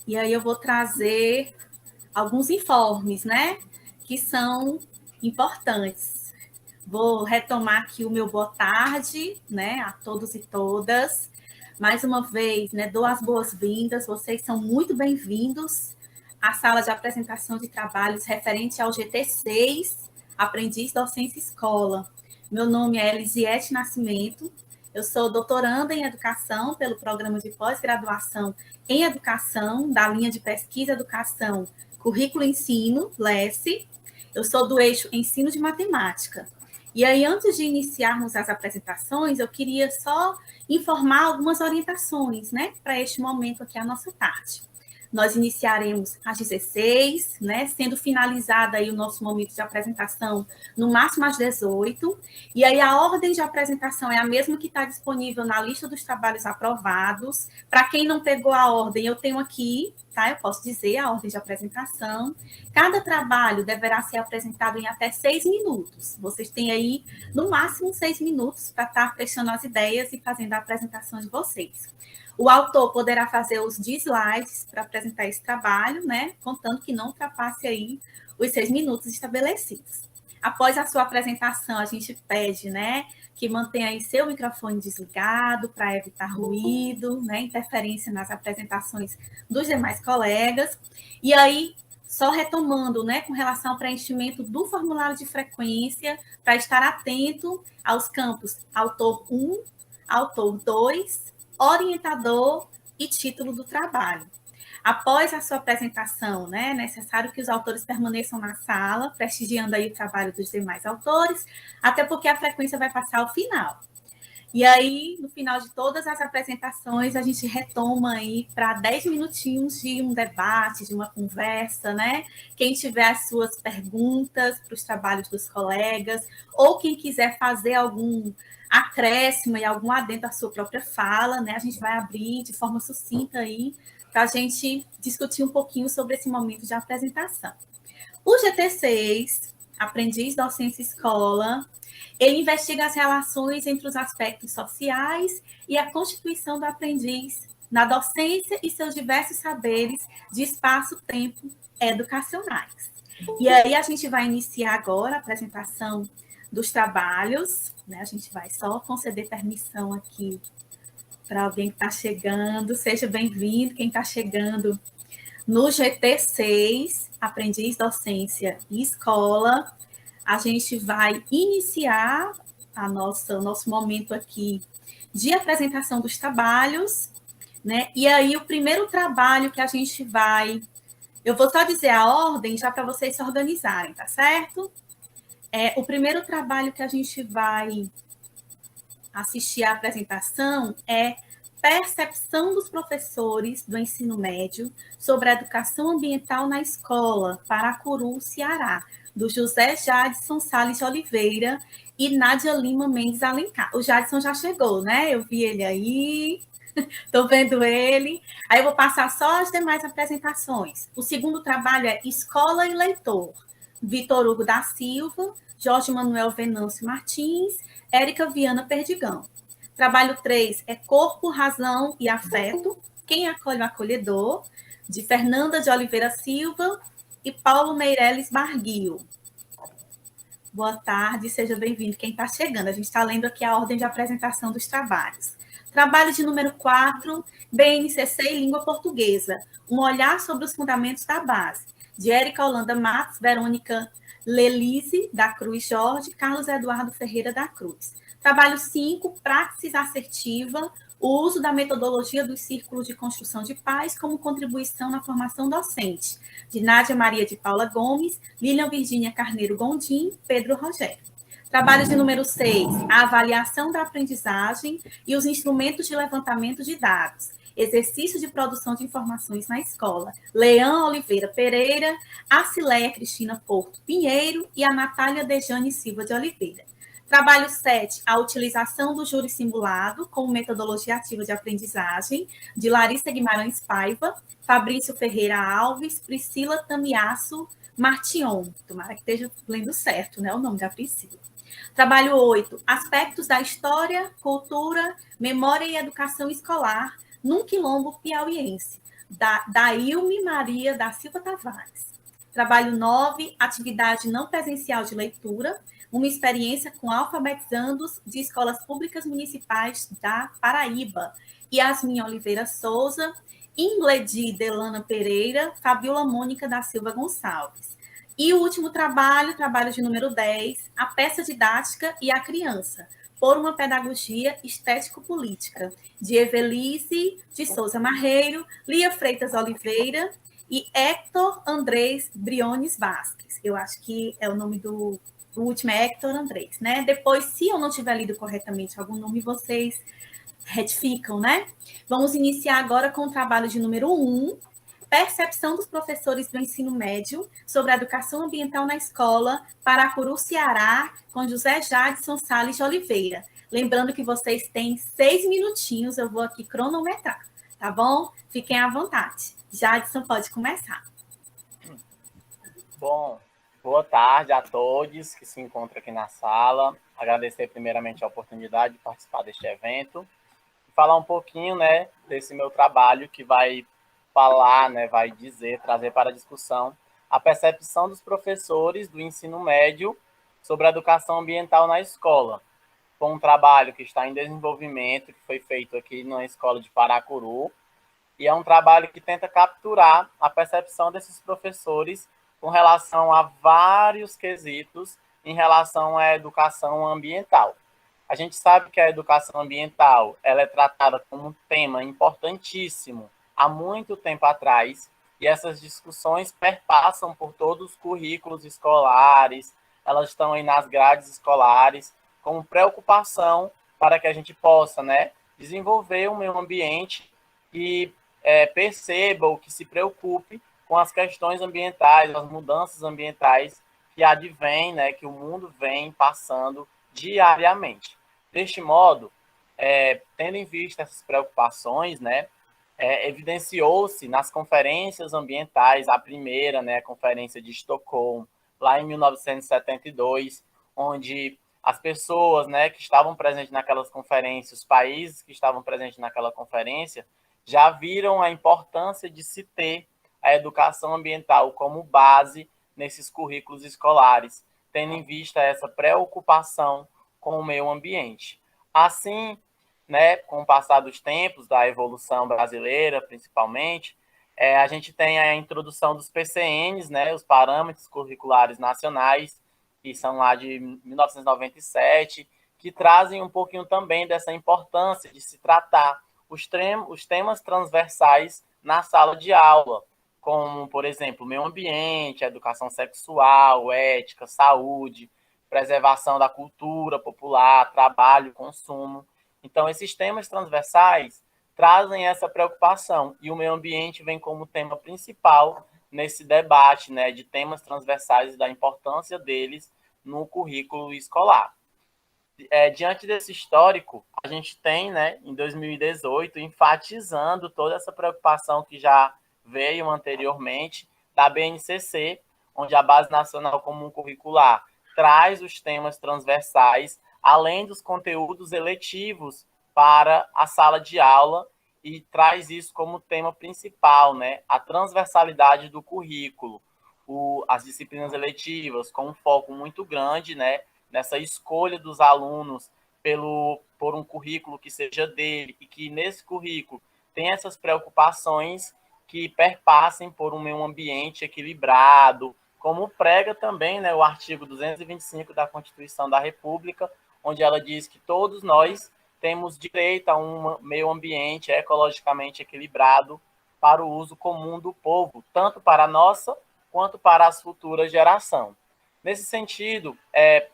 E aí eu vou trazer alguns informes, né, que são importantes. Vou retomar aqui o meu boa tarde, né, a todos e todas. Mais uma vez, né, dou as boas-vindas, vocês são muito bem-vindos à sala de apresentação de trabalhos referente ao GT6, Aprendiz Docência Escola. Meu nome é Elisiete Nascimento, eu sou doutoranda em Educação pelo Programa de Pós-Graduação em Educação, da linha de Pesquisa Educação, Currículo Ensino, LESE. Eu sou do eixo Ensino de Matemática. E aí, antes de iniciarmos as apresentações, eu queria só informar algumas orientações, né, para este momento aqui, a nossa tarde. Nós iniciaremos às 16, né, sendo finalizada aí o nosso momento de apresentação no máximo às 18. E aí a ordem de apresentação é a mesma que está disponível na lista dos trabalhos aprovados. Para quem não pegou a ordem, eu tenho aqui, tá? Eu posso dizer a ordem de apresentação. Cada trabalho deverá ser apresentado em até 6 minutos. Vocês têm aí, no máximo, 6 minutos para estar fechando as ideias e fazendo a apresentação de vocês. O autor poderá fazer os slides para apresentar esse trabalho, né? Contando que não ultrapasse aí os 6 minutos estabelecidos. Após a sua apresentação, a gente pede, né, que mantenha aí seu microfone desligado para evitar ruído, né, interferência nas apresentações dos demais colegas. E aí, só retomando, né, com relação ao preenchimento do formulário de frequência, para estar atento aos campos autor 1, autor 2, orientador e título do trabalho. Após a sua apresentação, né, é necessário que os autores permaneçam na sala, prestigiando aí o trabalho dos demais autores, até porque a frequência vai passar ao final. E aí, no final de todas as apresentações, a gente retoma aí para 10 minutinhos de um debate, de uma conversa, né? Quem tiver as suas perguntas para os trabalhos dos colegas, ou quem quiser fazer algum acréscimo e algum adendo à sua própria fala, né? A gente vai abrir de forma sucinta aí para a gente discutir um pouquinho sobre esse momento de apresentação. O GT6, Aprendiz Docência Escola, ele investiga as relações entre os aspectos sociais e a constituição do aprendiz na docência e seus diversos saberes de espaço-tempo educacionais. E aí a gente vai iniciar agora a apresentação dos trabalhos, né? A gente vai só conceder permissão aqui para alguém que está chegando. Seja bem-vindo, quem está chegando no GT6, Aprendiz Docência e Escola. A gente vai iniciar o nosso momento aqui de apresentação dos trabalhos, né? E aí, o primeiro trabalho que a gente vai... Eu vou só dizer a ordem, já para vocês se organizarem, tá certo? O primeiro trabalho que a gente vai assistir à apresentação é Percepção dos professores do ensino médio sobre a educação ambiental na escola, Paracuru, Ceará, do José Jadson Salles de Oliveira e Nádia Lima Mendes Alencar. O Jadson já chegou, né? Eu vi ele aí, estou vendo ele. Aí eu vou passar só as demais apresentações. O segundo trabalho é Escola e Leitor, Vitor Hugo da Silva, Jorge Manuel Venâncio Martins, Érica Viana Perdigão. Trabalho 3 é Corpo, Razão e Afeto, Quem Acolhe o Acolhedor, de Fernanda de Oliveira Silva e Paulo Meireles Barguil. Boa tarde, seja bem-vindo quem está chegando. A gente está lendo aqui a ordem de apresentação dos trabalhos. Trabalho de número 4, BNCC e Língua Portuguesa, um olhar sobre os fundamentos da base, de Érica Holanda Matos, Verônica Lelise da Cruz Jorge, Carlos Eduardo Ferreira da Cruz. Trabalho 5, Praxis Assertiva, o uso da metodologia dos círculos de construção de paz como contribuição na formação docente, de Nádia Maria de Paula Gomes, Lilian Virgínia Carneiro Gondim, Pedro Rogério. Trabalho de número 6, a avaliação da aprendizagem e os instrumentos de levantamento de dados, exercício de produção de informações na escola, Leão Oliveira Pereira, a Cileia Cristina Porto Pinheiro e a Natália Dejane Silva de Oliveira. Trabalho 7, a utilização do júri simulado como metodologia ativa de aprendizagem, de Larissa Guimarães Paiva, Fabrício Ferreira Alves, Priscila Tamiaço Martion. Tomara que esteja lendo certo, né, o nome da Priscila. Trabalho 8, aspectos da história, cultura, memória e educação escolar num quilombo piauiense, da Ilme Maria da Silva Tavares. Trabalho 9, atividade não presencial de leitura, uma experiência com alfabetizandos de escolas públicas municipais da Paraíba. Yasmin Oliveira Souza, Ingledi Delana Pereira, Fabiola Mônica da Silva Gonçalves. E o último trabalho, trabalho de número 10, a peça didática e a criança, por uma pedagogia estético-política, de Evelise de Souza Marreiro, Lia Freitas Oliveira e Hector Andrés Briones Vasques. Eu acho que é o nome do último, é Hector Andrés, né? Depois, se eu não tiver lido corretamente algum nome, vocês retificam, né? Vamos iniciar agora com o trabalho de número 1, percepção dos professores do ensino médio sobre a educação ambiental na escola, Paracuru, Ceará, com José Jadson Salles de Oliveira. Lembrando que vocês têm 6 minutinhos, eu vou aqui cronometrar, tá bom? Fiquem à vontade. Jadson, pode começar. Bom, boa tarde a todos que se encontram aqui na sala. Agradecer primeiramente a oportunidade de participar deste evento e falar um pouquinho, né, desse meu trabalho que vai falar, né, vai dizer, trazer para a discussão a percepção dos professores do ensino médio sobre a educação ambiental na escola. Foi um trabalho que está em desenvolvimento, que foi feito aqui na escola de Paracuru, e é um trabalho que tenta capturar a percepção desses professores com relação a vários quesitos em relação à educação ambiental. A gente sabe que a educação ambiental ela é tratada como um tema importantíssimo há muito tempo atrás, e essas discussões perpassam por todos os currículos escolares, elas estão aí nas grades escolares, como preocupação para que a gente possa, né, desenvolver um meio ambiente que perceba ou que se preocupe com as questões ambientais, as mudanças ambientais que advêm, né, que o mundo vem passando diariamente. Deste modo, tendo em vista essas preocupações, né, evidenciou-se nas conferências ambientais, a primeira, né, a Conferência de Estocolmo, lá em 1972, onde as pessoas, né, que estavam presentes naquelas conferências, os países que estavam presentes naquela conferência, já viram a importância de se ter a educação ambiental como base nesses currículos escolares, tendo em vista essa preocupação com o meio ambiente. Assim, né, com o passar dos tempos, da evolução brasileira, principalmente, a gente tem a introdução dos PCNs, né, os Parâmetros Curriculares Nacionais, que são lá de 1997, que trazem um pouquinho também dessa importância de se tratar os temas transversais na sala de aula, como, por exemplo, meio ambiente, educação sexual, ética, saúde, preservação da cultura popular, trabalho, consumo. Então, esses temas transversais trazem essa preocupação, e o meio ambiente vem como tema principal nesse debate, né, de temas transversais e da importância deles no currículo escolar. Diante desse histórico, a gente tem, né, em 2018, enfatizando toda essa preocupação que já veio anteriormente da BNCC, onde a Base Nacional Comum Curricular traz os temas transversais, além dos conteúdos eletivos para a sala de aula, e traz isso como tema principal, né, a transversalidade do currículo, as disciplinas eletivas, com um foco muito grande, né, nessa escolha dos alunos por um currículo que seja dele, e que nesse currículo tem essas preocupações que perpassem por um meio ambiente equilibrado, como prega também, né, o artigo 225 da Constituição da República, onde ela diz que todos nós temos direito a um meio ambiente ecologicamente equilibrado para o uso comum do povo, tanto para a nossa quanto para as futuras gerações. Nesse sentido,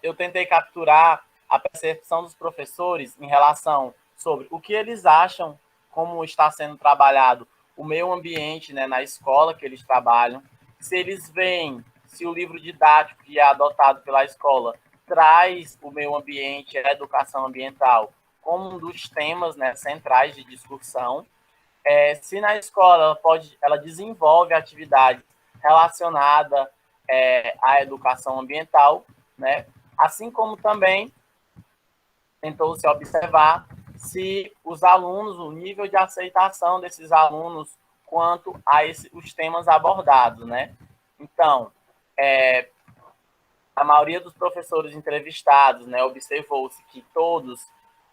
eu tentei capturar a percepção dos professores em relação sobre o que eles acham, como está sendo trabalhado o meio ambiente, né, na escola que eles trabalham, se eles veem, se o livro didático que é adotado pela escola traz o meio ambiente, a educação ambiental, como um dos temas, né, centrais de discussão, se na escola ela desenvolve atividades relacionadas à educação ambiental, né? Assim como também tentou se observar se os alunos, o nível de aceitação desses alunos quanto a os temas abordados, né? Então, a maioria dos professores entrevistados, né, observou-se que todos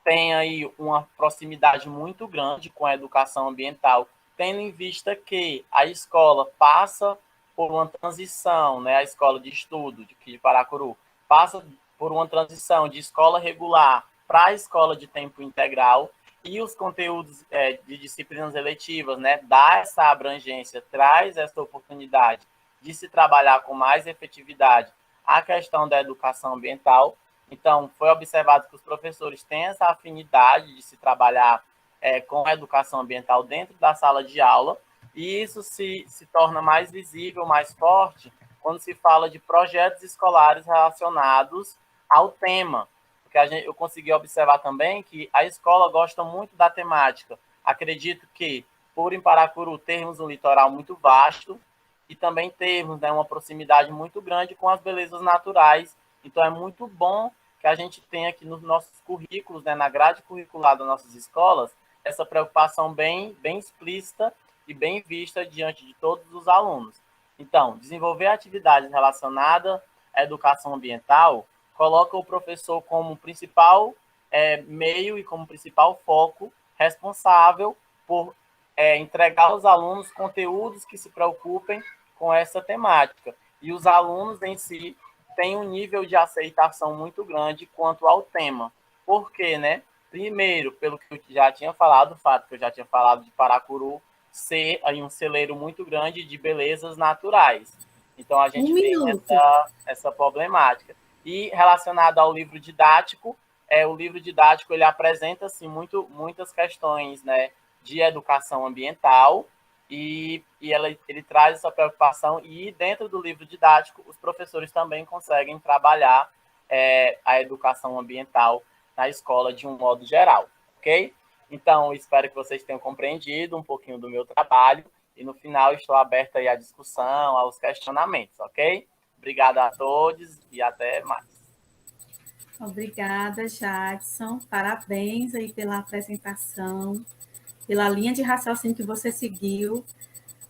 têm aí uma proximidade muito grande com a educação ambiental, tendo em vista que a escola passa por uma transição, né, a escola de estudo de Paracuru passa por uma transição de escola regular para a escola de tempo integral, e os conteúdos de disciplinas eletivas, né, dá essa abrangência, traz essa oportunidade de se trabalhar com mais efetividade a questão da educação ambiental. Então, foi observado que os professores têm essa afinidade de se trabalhar com a educação ambiental dentro da sala de aula, e isso se torna mais visível, mais forte, quando se fala de projetos escolares relacionados ao tema. Porque eu consegui observar também que a escola gosta muito da temática. Acredito que, por em Paracuru termos um litoral muito vasto, e também termos, né, uma proximidade muito grande com as belezas naturais. Então, é muito bom que a gente tenha aqui nos nossos currículos, né, na grade curricular das nossas escolas, essa preocupação bem explícita e bem vista diante de todos os alunos. Então, desenvolver atividades relacionadas à educação ambiental coloca o professor como principal meio e como principal foco responsável por entregar aos alunos conteúdos que se preocupem com essa temática. E os alunos em si têm um nível de aceitação muito grande quanto ao tema. Por quê, né? Primeiro, pelo que eu já tinha falado, o fato que eu já tinha falado de Paracuru ser aí um celeiro muito grande de belezas naturais. Então, a gente tem essa problemática. E relacionado ao livro didático, o livro didático ele apresenta assim, muitas questões, né, de educação ambiental, e ele traz essa preocupação, e dentro do livro didático os professores também conseguem trabalhar a educação ambiental na escola de um modo geral, ok? Então, espero que vocês tenham compreendido um pouquinho do meu trabalho, e no final estou aberto aí à discussão, aos questionamentos, ok? Obrigado a todos e até mais. Obrigada, Jadson. Parabéns aí pela apresentação, pela linha de raciocínio que você seguiu.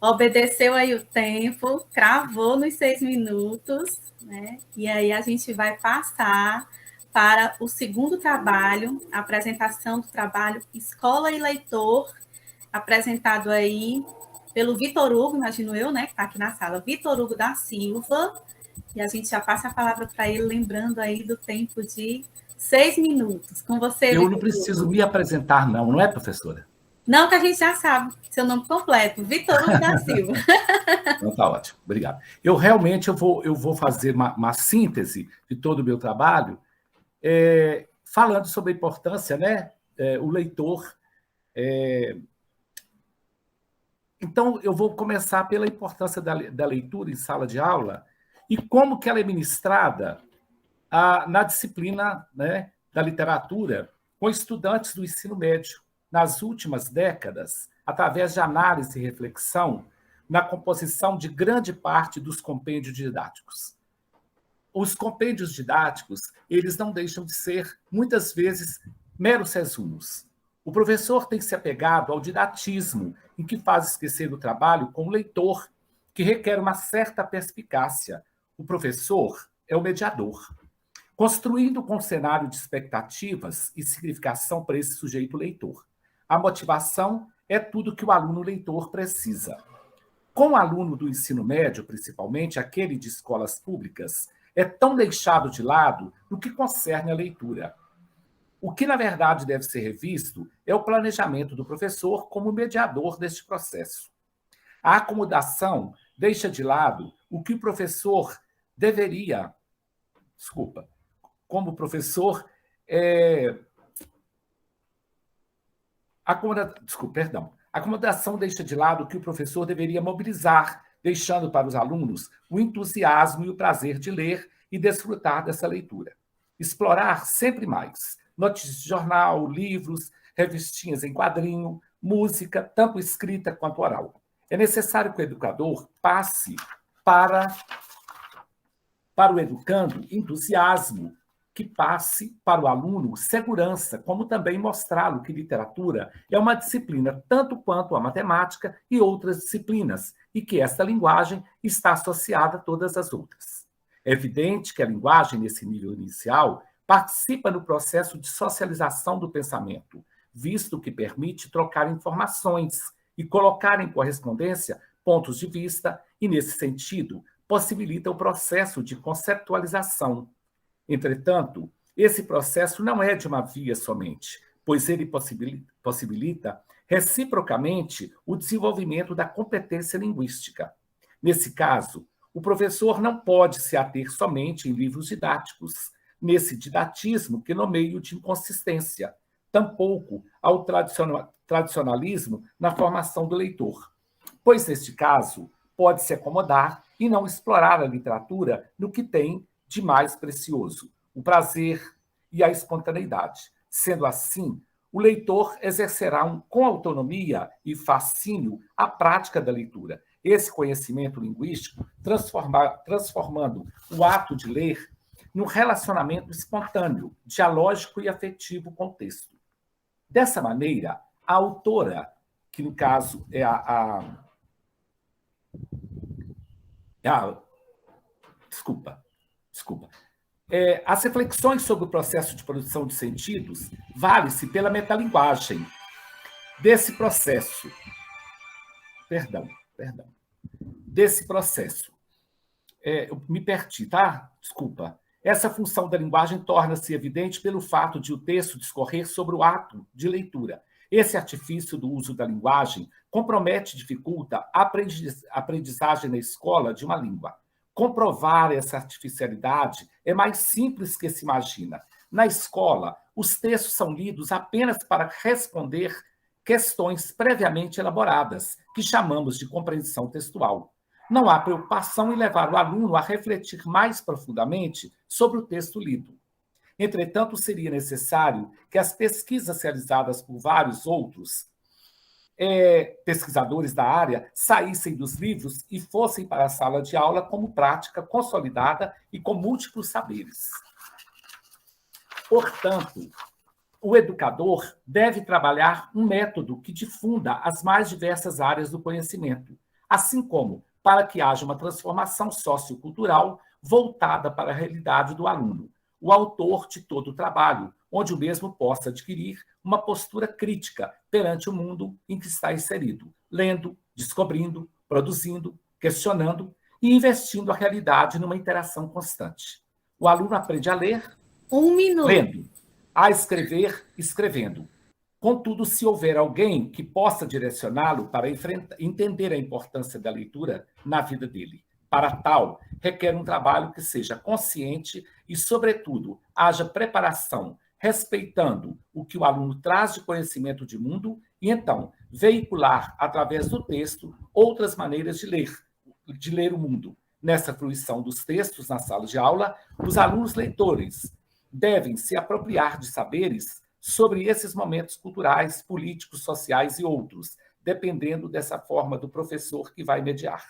Obedeceu aí o tempo, cravou nos 6 minutos, né? E aí a gente vai passar para o segundo trabalho, a apresentação do trabalho Escola e Leitor, apresentado aí pelo Vitor Hugo, imagino eu, né, que está aqui na sala, Vitor Hugo da Silva, e a gente já passa a palavra para ele, lembrando aí do tempo de 6 minutos. Com você, Eu não preciso me apresentar, não é, professora? Não, que a gente já sabe seu nome completo, Vitor Hugo da Silva. Então, tá ótimo, obrigado. Eu realmente vou fazer uma síntese de todo o meu trabalho, falando sobre a importância, né? O leitor. Então, eu vou começar pela importância da leitura em sala de aula e como que ela é ministrada na disciplina, né, da literatura com estudantes do ensino médio nas últimas décadas, através de análise e reflexão na composição de grande parte dos compêndios didáticos. Os compêndios didáticos, eles não deixam de ser, muitas vezes, meros resumos. O professor tem se apegado ao didatismo, em que faz esquecer o trabalho com o leitor, que requer uma certa perspicácia. O professor é o mediador, construindo com um cenário de expectativas e significação para esse sujeito leitor. A motivação é tudo que o aluno leitor precisa. Com o aluno do ensino médio, principalmente aquele de escolas públicas, é tão deixado de lado no que concerne à leitura. O que, na verdade, deve ser revisto é o planejamento do professor como mediador deste processo. A acomodação deixa de lado o que o professor deveria... como professor, a acomodação deixa de lado o que o professor deveria mobilizar, deixando para os alunos o entusiasmo e o prazer de ler e desfrutar dessa leitura. Explorar sempre mais. Notícias de jornal, livros, revistinhas em quadrinho, música, tanto escrita quanto oral. É necessário que o educador passe para o educando entusiasmo que passe para o aluno segurança, como também mostrá-lo que literatura é uma disciplina tanto quanto a matemática e outras disciplinas, e que esta linguagem está associada a todas as outras. É evidente que a linguagem, nesse nível inicial, participa no processo de socialização do pensamento, visto que permite trocar informações e colocar em correspondência pontos de vista e, nesse sentido, possibilita o processo de conceptualização. Entretanto, esse processo não é de uma via somente, pois ele possibilita reciprocamente o desenvolvimento da competência linguística. Nesse caso, o professor não pode se ater somente em livros didáticos, nesse didatismo que nomeio de inconsistência, tampouco ao tradicionalismo na formação do leitor, pois, neste caso, pode se acomodar e não explorar a literatura no que tem de mais precioso, o prazer e a espontaneidade. Sendo assim, o leitor exercerá com autonomia e fascínio a prática da leitura. Esse conhecimento linguístico transformando o ato de ler num relacionamento espontâneo, dialógico e afetivo com o texto. Dessa maneira, a autora, que no caso é as reflexões sobre o processo de produção de sentidos vale-se pela metalinguagem desse processo. Desse processo. Eu me perdi, tá? Desculpa. Essa função da linguagem torna-se evidente pelo fato de o texto discorrer sobre o ato de leitura. Esse artifício do uso da linguagem compromete e dificulta a aprendizagem na escola de uma língua. Comprovar essa artificialidade é mais simples que se imagina. Na escola, os textos são lidos apenas para responder questões previamente elaboradas, que chamamos de compreensão textual. Não há preocupação em levar o aluno a refletir mais profundamente sobre o texto lido. Entretanto, seria necessário que as pesquisas realizadas por vários outros pesquisadores da área saíssem dos livros e fossem para a sala de aula como prática consolidada e com múltiplos saberes. Portanto, o educador deve trabalhar um método que difunda as mais diversas áreas do conhecimento, assim como para que haja uma transformação sociocultural voltada para a realidade do aluno, o autor de todo o trabalho, onde o mesmo possa adquirir uma postura crítica perante o mundo em que está inserido, lendo, descobrindo, produzindo, questionando e investindo a realidade numa interação constante. O aluno aprende a ler, lendo, a escrever, escrevendo. Contudo, se houver alguém que possa direcioná-lo para entender a importância da leitura na vida dele, para tal, requer um trabalho que seja consciente e, sobretudo, haja preparação, respeitando o que o aluno traz de conhecimento de mundo e, então, veicular, através do texto, outras maneiras de ler o mundo. Nessa fruição dos textos na sala de aula, os alunos leitores devem se apropriar de saberes sobre esses momentos culturais, políticos, sociais e outros, dependendo dessa forma do professor que vai mediar.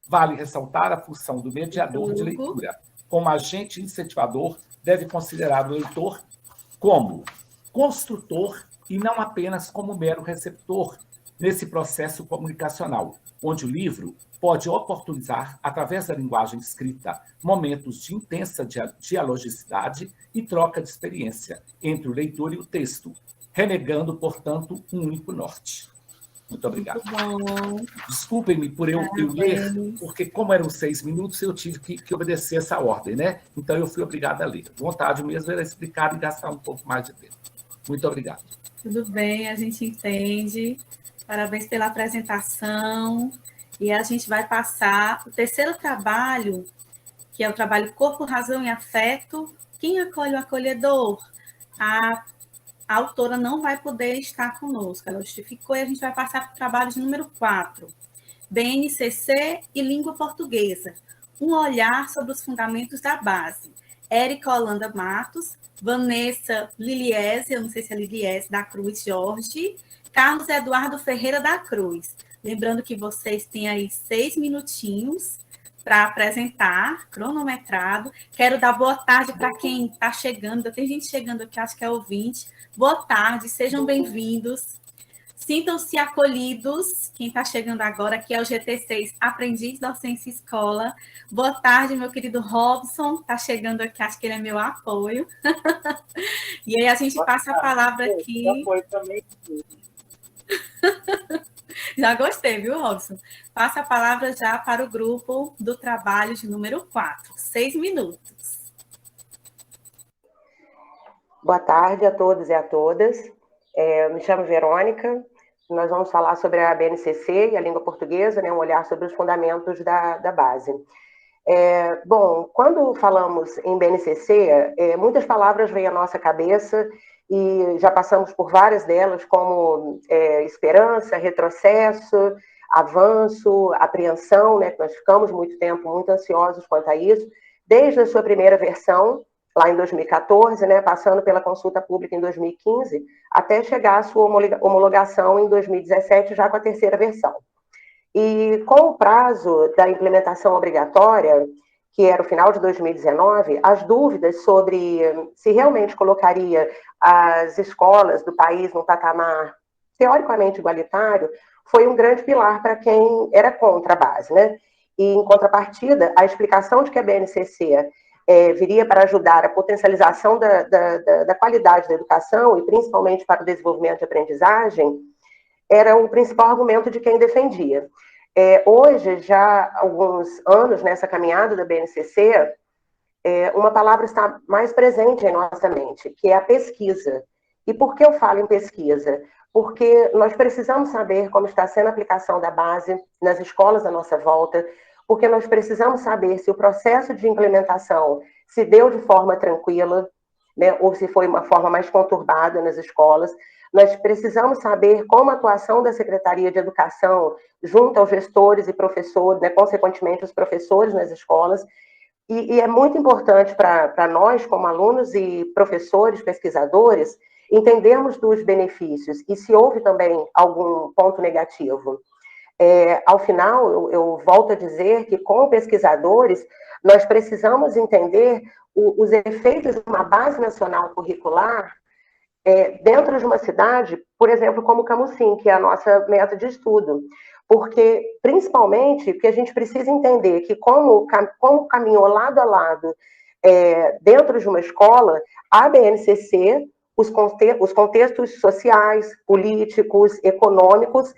Vale ressaltar a função do mediador de leitura. Como agente incentivador, deve considerar o leitor como construtor e não apenas como mero receptor nesse processo comunicacional, onde o livro pode oportunizar, através da linguagem escrita, momentos de intensa dialogicidade e troca de experiência entre o leitor e o texto, renegando, portanto, um único norte. Muito obrigado. Desculpem-me por eu ler, porque como eram 6 minutos, eu tive que obedecer essa ordem, né? Então, eu fui obrigado a ler. Vontade mesmo era explicar e gastar um pouco mais de tempo. Muito obrigado. Tudo bem, a gente entende. Parabéns pela apresentação. E a gente vai passar o terceiro trabalho, que é o trabalho Corpo, Razão e Afeto. Quem acolhe o acolhedor? A autora não vai poder estar conosco, ela justificou, e a gente vai passar para o trabalho de número 4, BNCC e Língua Portuguesa, um olhar sobre os fundamentos da base. Érica Holanda Matos, Vanessa Liliese, eu não sei se é Liliese, da Cruz Jorge, Carlos Eduardo Ferreira da Cruz. Lembrando que vocês têm aí 6 minutinhos para apresentar, cronometrado. Quero dar boa tarde para quem está chegando. Tem gente chegando aqui, acho que é ouvinte. Boa tarde, sejam bem-vindos. Sintam-se acolhidos. Quem está chegando agora aqui é o GT6 Aprendiz Docência Escola. Boa tarde, meu querido Robson. Está chegando aqui, acho que ele é meu apoio. E aí a gente passa a palavra aqui. Apoio também. Já gostei, viu, Robson? Passa a palavra já para o grupo do trabalho de número 4. 6 minutos. Boa tarde a todos e a todas. Me chamo Verônica. Nós vamos falar sobre a BNCC e a língua portuguesa, né, um olhar sobre os fundamentos da base. Bom, quando falamos em BNCC, muitas palavras vêm à nossa cabeça e já passamos por várias delas, como esperança, retrocesso, avanço, apreensão, né, que nós ficamos muito tempo muito ansiosos quanto a isso, desde a sua primeira versão, lá em 2014, né, passando pela consulta pública em 2015, até chegar à sua homologação em 2017, já com a terceira versão. E com o prazo da implementação obrigatória, que era o final de 2019, as dúvidas sobre se realmente colocaria as escolas do país num patamar teoricamente igualitário, foi um grande pilar para quem era contra a base, né? E, em contrapartida, a explicação de que a BNCC viria para ajudar a potencialização da qualidade da educação, e principalmente para o desenvolvimento de aprendizagem, era o principal argumento de quem defendia. Hoje, já há alguns anos nessa caminhada da BNCC, uma palavra está mais presente em nossa mente, que é a pesquisa. E por que eu falo em pesquisa? Porque nós precisamos saber como está sendo a aplicação da base nas escolas à nossa volta, porque nós precisamos saber se o processo de implementação se deu de forma tranquila, né, ou se foi uma forma mais conturbada nas escolas. Nós precisamos saber como a atuação da Secretaria de Educação junto aos gestores e professores, né, consequentemente os professores nas escolas, e é muito importante para nós, como alunos e professores, pesquisadores, entendermos dos benefícios e se houve também algum ponto negativo. Ao final, eu volto a dizer que, como pesquisadores, nós precisamos entender os efeitos de uma base nacional curricular dentro de uma cidade, por exemplo, como Camusim, que é a nossa meta de estudo. Porque, principalmente, que a gente precisa entender que, como caminhou lado a lado dentro de uma escola, a BNCC, os contextos sociais, políticos, econômicos,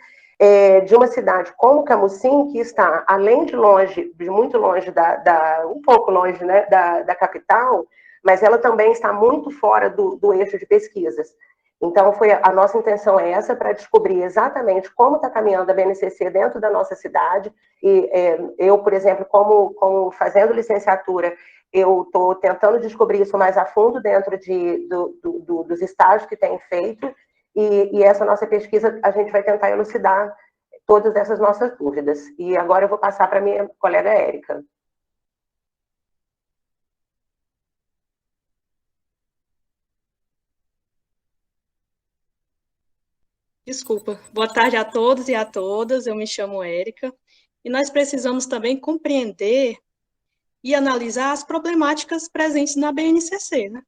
de uma cidade como Camusim, que está, além de longe, de muito longe, um pouco longe, né, da capital, mas ela também está muito fora do eixo de pesquisas. Então, a nossa intenção é essa, para descobrir exatamente como está caminhando a BNCC dentro da nossa cidade. E eu, por exemplo, como fazendo licenciatura, eu estou tentando descobrir isso mais a fundo dentro dos estágios que tenho feito, e essa nossa pesquisa a gente vai tentar elucidar todas essas nossas dúvidas. E agora eu vou passar para a minha colega Érica. Desculpa. Boa tarde a todos e a todas. Eu me chamo Érica. E nós precisamos também compreender e analisar as problemáticas presentes na BNCC, né?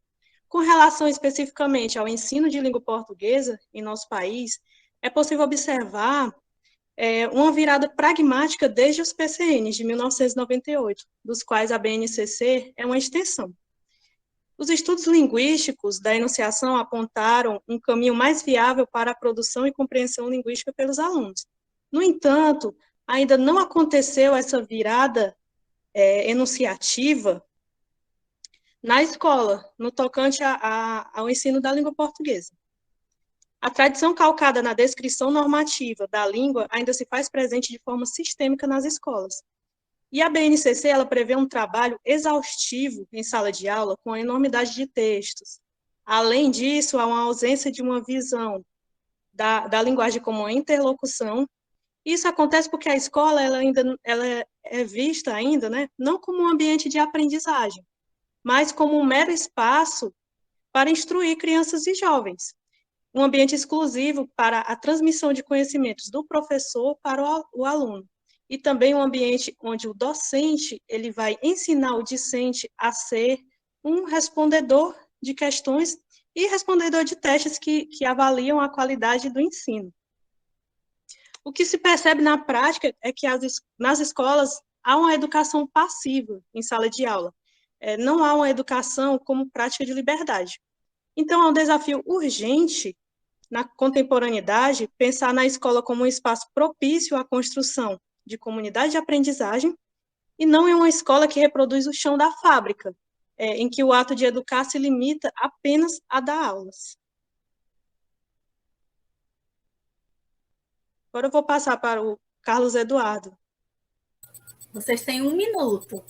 Com relação especificamente ao ensino de língua portuguesa em nosso país, é possível observar uma virada pragmática desde os PCNs de 1998, dos quais a BNCC é uma extensão. Os estudos linguísticos da enunciação apontaram um caminho mais viável para a produção e compreensão linguística pelos alunos. No entanto, ainda não aconteceu essa virada enunciativa na escola, no tocante ao ensino da língua portuguesa. A tradição calcada na descrição normativa da língua ainda se faz presente de forma sistêmica nas escolas. E a BNCC, ela prevê um trabalho exaustivo em sala de aula, com a enormidade de textos. Além disso, há uma ausência de uma visão da linguagem como uma interlocução. Isso acontece porque a escola ela é vista ainda, né, não como um ambiente de aprendizagem, mas como um mero espaço para instruir crianças e jovens. Um ambiente exclusivo para a transmissão de conhecimentos do professor para o aluno. e também um ambiente onde o docente ele vai ensinar o discente a ser um respondedor de questões e respondedor de testes que avaliam a qualidade do ensino. O que se percebe na prática é que nas escolas há uma educação passiva em sala de aula. Não há uma educação como prática de liberdade. Então, é um desafio urgente, na contemporaneidade, pensar na escola como um espaço propício à construção de comunidade de aprendizagem, e não é uma escola que reproduz o chão da fábrica, em que o ato de educar se limita apenas a dar aulas. Agora eu vou passar para o Carlos Eduardo. Vocês têm 1 minuto.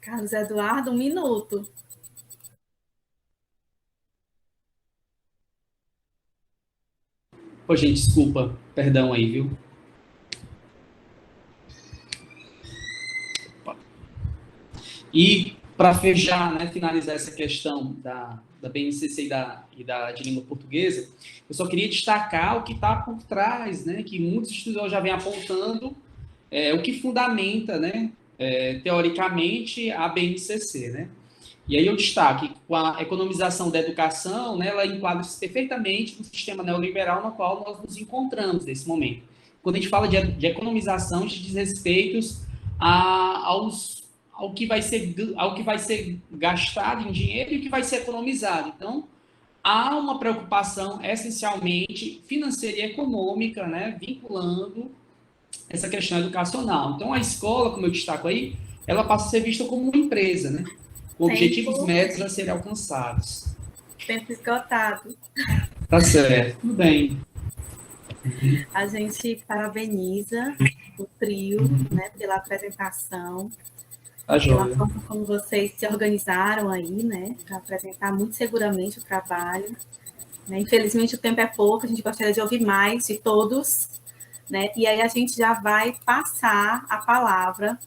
Carlos Eduardo, 1 minuto. Pô, gente, desculpa, perdão aí, viu? E para fechar, né, finalizar essa questão da BNCC e de língua portuguesa, eu só queria destacar o que está por trás, né, que muitos estudiosos já vêm apontando, o que fundamenta, né, teoricamente, a BNCC, né? E aí eu destaco que com a economização da educação, né, ela enquadra-se perfeitamente no sistema neoliberal no qual nós nos encontramos nesse momento. Quando a gente fala de economização, a gente diz respeito ao que vai ser gastado em dinheiro e o que vai ser economizado. Então, há uma preocupação essencialmente financeira e econômica, né, vinculando essa questão educacional. Então, a escola, como eu destaco aí, ela passa a ser vista como uma empresa, né, com objetivos médios a serem alcançados. Tempo esgotado. Tá certo, tudo bem. A gente parabeniza o trio, né, pela apresentação, pela forma como vocês se organizaram aí, né, para apresentar muito seguramente o trabalho. Né? Infelizmente, o tempo é pouco, a gente gostaria de ouvir mais de todos, né? E aí a gente já vai passar a palavra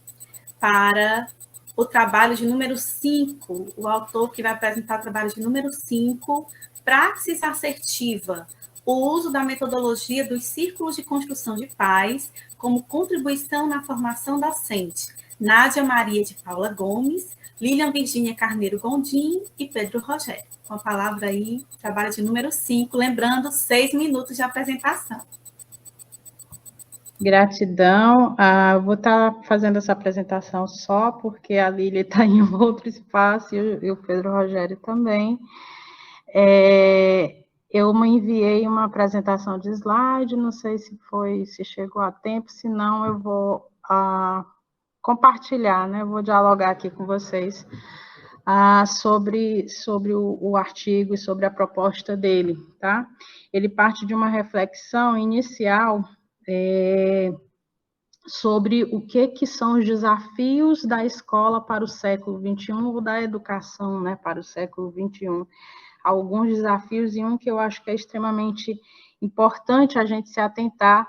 para o trabalho de número 5, o autor que vai apresentar o trabalho de número 5, Praxis Assertiva, o uso da metodologia dos círculos de construção de paz como contribuição na formação docente. Nádia Maria de Paula Gomes, Lilian Virgínia Carneiro Gondim e Pedro Rogério. Com a palavra aí, trabalho de número 5, lembrando, 6 minutos de apresentação. Gratidão. Eu vou estar fazendo essa apresentação só porque a Lília está em outro espaço e o Pedro Rogério também. Eu me enviei uma apresentação de slide, não sei se chegou a tempo, se não eu vou compartilhar, né? Eu vou dialogar aqui com vocês sobre o artigo e sobre a proposta dele, tá? Ele parte de uma reflexão inicial sobre o que são os desafios da escola para o século XXI, ou da educação, né, para o século XXI. Alguns desafios, e um que eu acho que é extremamente importante a gente se atentar,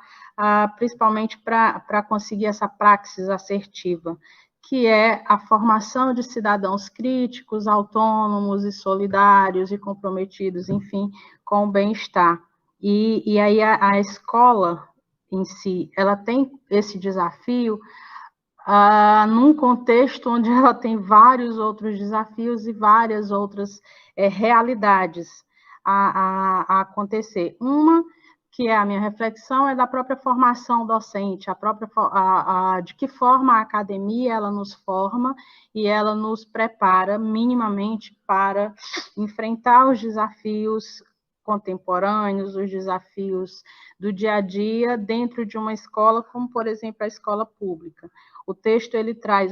principalmente para conseguir essa praxis assertiva, que é a formação de cidadãos críticos, autônomos e solidários e comprometidos, enfim, com o bem-estar. E aí a escola em si, ela tem esse desafio num contexto onde ela tem vários outros desafios e várias outras realidades a acontecer. Uma, que é a minha reflexão, é da própria formação docente, de que forma a academia ela nos forma e ela nos prepara minimamente para enfrentar os desafios contemporâneos, os desafios do dia a dia dentro de uma escola, como, por exemplo, a escola pública. O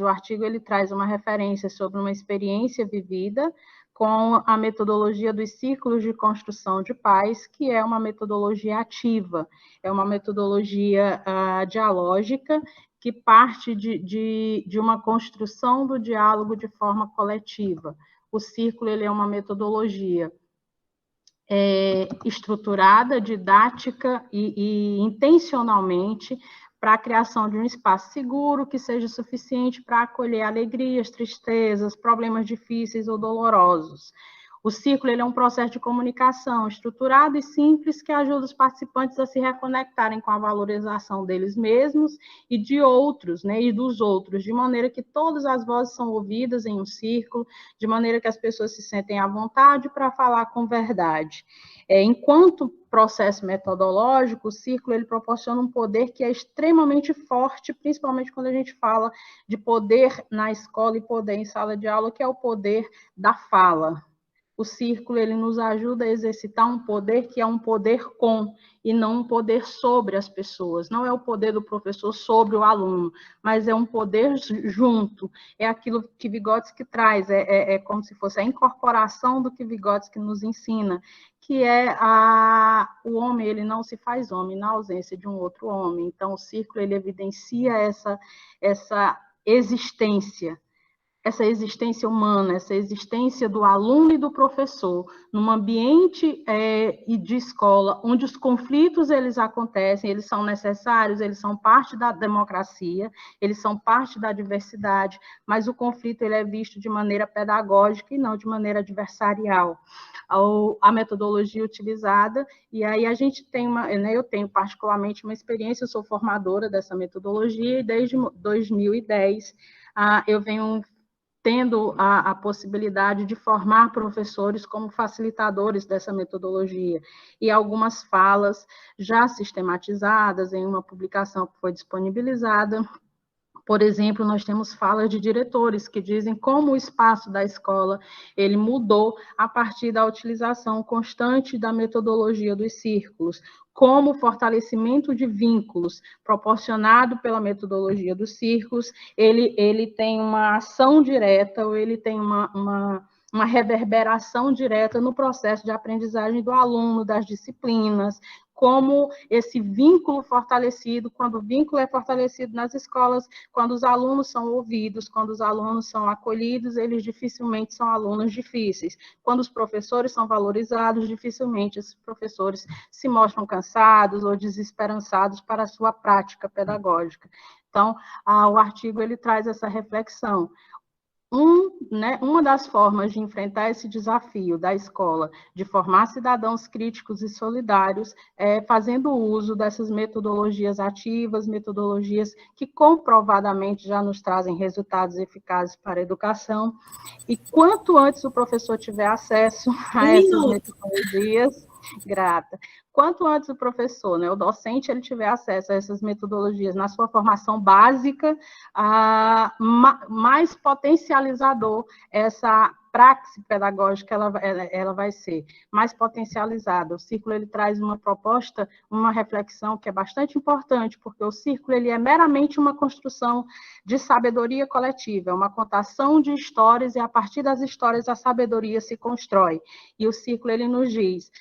artigo ele traz uma referência sobre uma experiência vivida com a metodologia dos círculos de construção de paz, que é uma metodologia ativa, é uma metodologia dialógica, que parte de uma construção do diálogo de forma coletiva. O círculo ele é uma metodologia estruturada, didática e intencionalmente para a criação de um espaço seguro que seja suficiente para acolher alegrias, tristezas, problemas difíceis ou dolorosos. O círculo ele é um processo de comunicação estruturado e simples que ajuda os participantes a se reconectarem com a valorização deles mesmos e de outros, né, e dos outros, de maneira que todas as vozes são ouvidas em um círculo, de maneira que as pessoas se sentem à vontade para falar com verdade. Enquanto processo metodológico, o círculo ele proporciona um poder que é extremamente forte, principalmente quando a gente fala de poder na escola e poder em sala de aula, que é o poder da fala. O círculo ele nos ajuda a exercitar um poder que é um poder com, e não um poder sobre as pessoas. Não é o poder do professor sobre o aluno, mas é um poder junto. É aquilo que Vygotsky traz, é como se fosse a incorporação do que Vygotsky nos ensina, que é o homem ele não se faz homem na ausência de um outro homem. Então, o círculo ele evidencia essa existência humana, essa existência do aluno e do professor, num ambiente de escola, onde os conflitos eles acontecem, eles são necessários, eles são parte da democracia, eles são parte da diversidade, mas o conflito ele é visto de maneira pedagógica e não de maneira adversarial. A metodologia utilizada, e aí a gente tem eu tenho particularmente uma experiência, eu sou formadora dessa metodologia, e desde 2010 eu venho tendo a possibilidade de formar professores como facilitadores dessa metodologia, e algumas falas já sistematizadas em uma publicação que foi disponibilizada. Por exemplo, nós temos falas de diretores que dizem como o espaço da escola ele mudou a partir da utilização constante da metodologia dos círculos, como o fortalecimento de vínculos proporcionado pela metodologia dos círculos, ele tem uma ação direta, ou ele tem uma reverberação direta no processo de aprendizagem do aluno, das disciplinas, como esse vínculo fortalecido, quando o vínculo é fortalecido nas escolas, quando os alunos são ouvidos, quando os alunos são acolhidos, eles dificilmente são alunos difíceis. Quando os professores são valorizados, dificilmente esses professores se mostram cansados ou desesperançados para a sua prática pedagógica. Então, o artigo ele traz essa reflexão. Uma das formas de enfrentar esse desafio da escola, de formar cidadãos críticos e solidários, é fazendo uso dessas metodologias ativas, metodologias que comprovadamente já nos trazem resultados eficazes para a educação. E quanto antes o professor tiver acesso a essas metodologias, quanto antes o professor, o docente, ele tiver acesso a essas metodologias na sua formação básica, mais potencializador essa praxe pedagógica ela vai ser, mais potencializada. O círculo ele traz uma proposta, uma reflexão que é bastante importante, porque o círculo ele é meramente uma construção de sabedoria coletiva, é uma contação de histórias, e a partir das histórias a sabedoria se constrói. E o círculo ele nos diz,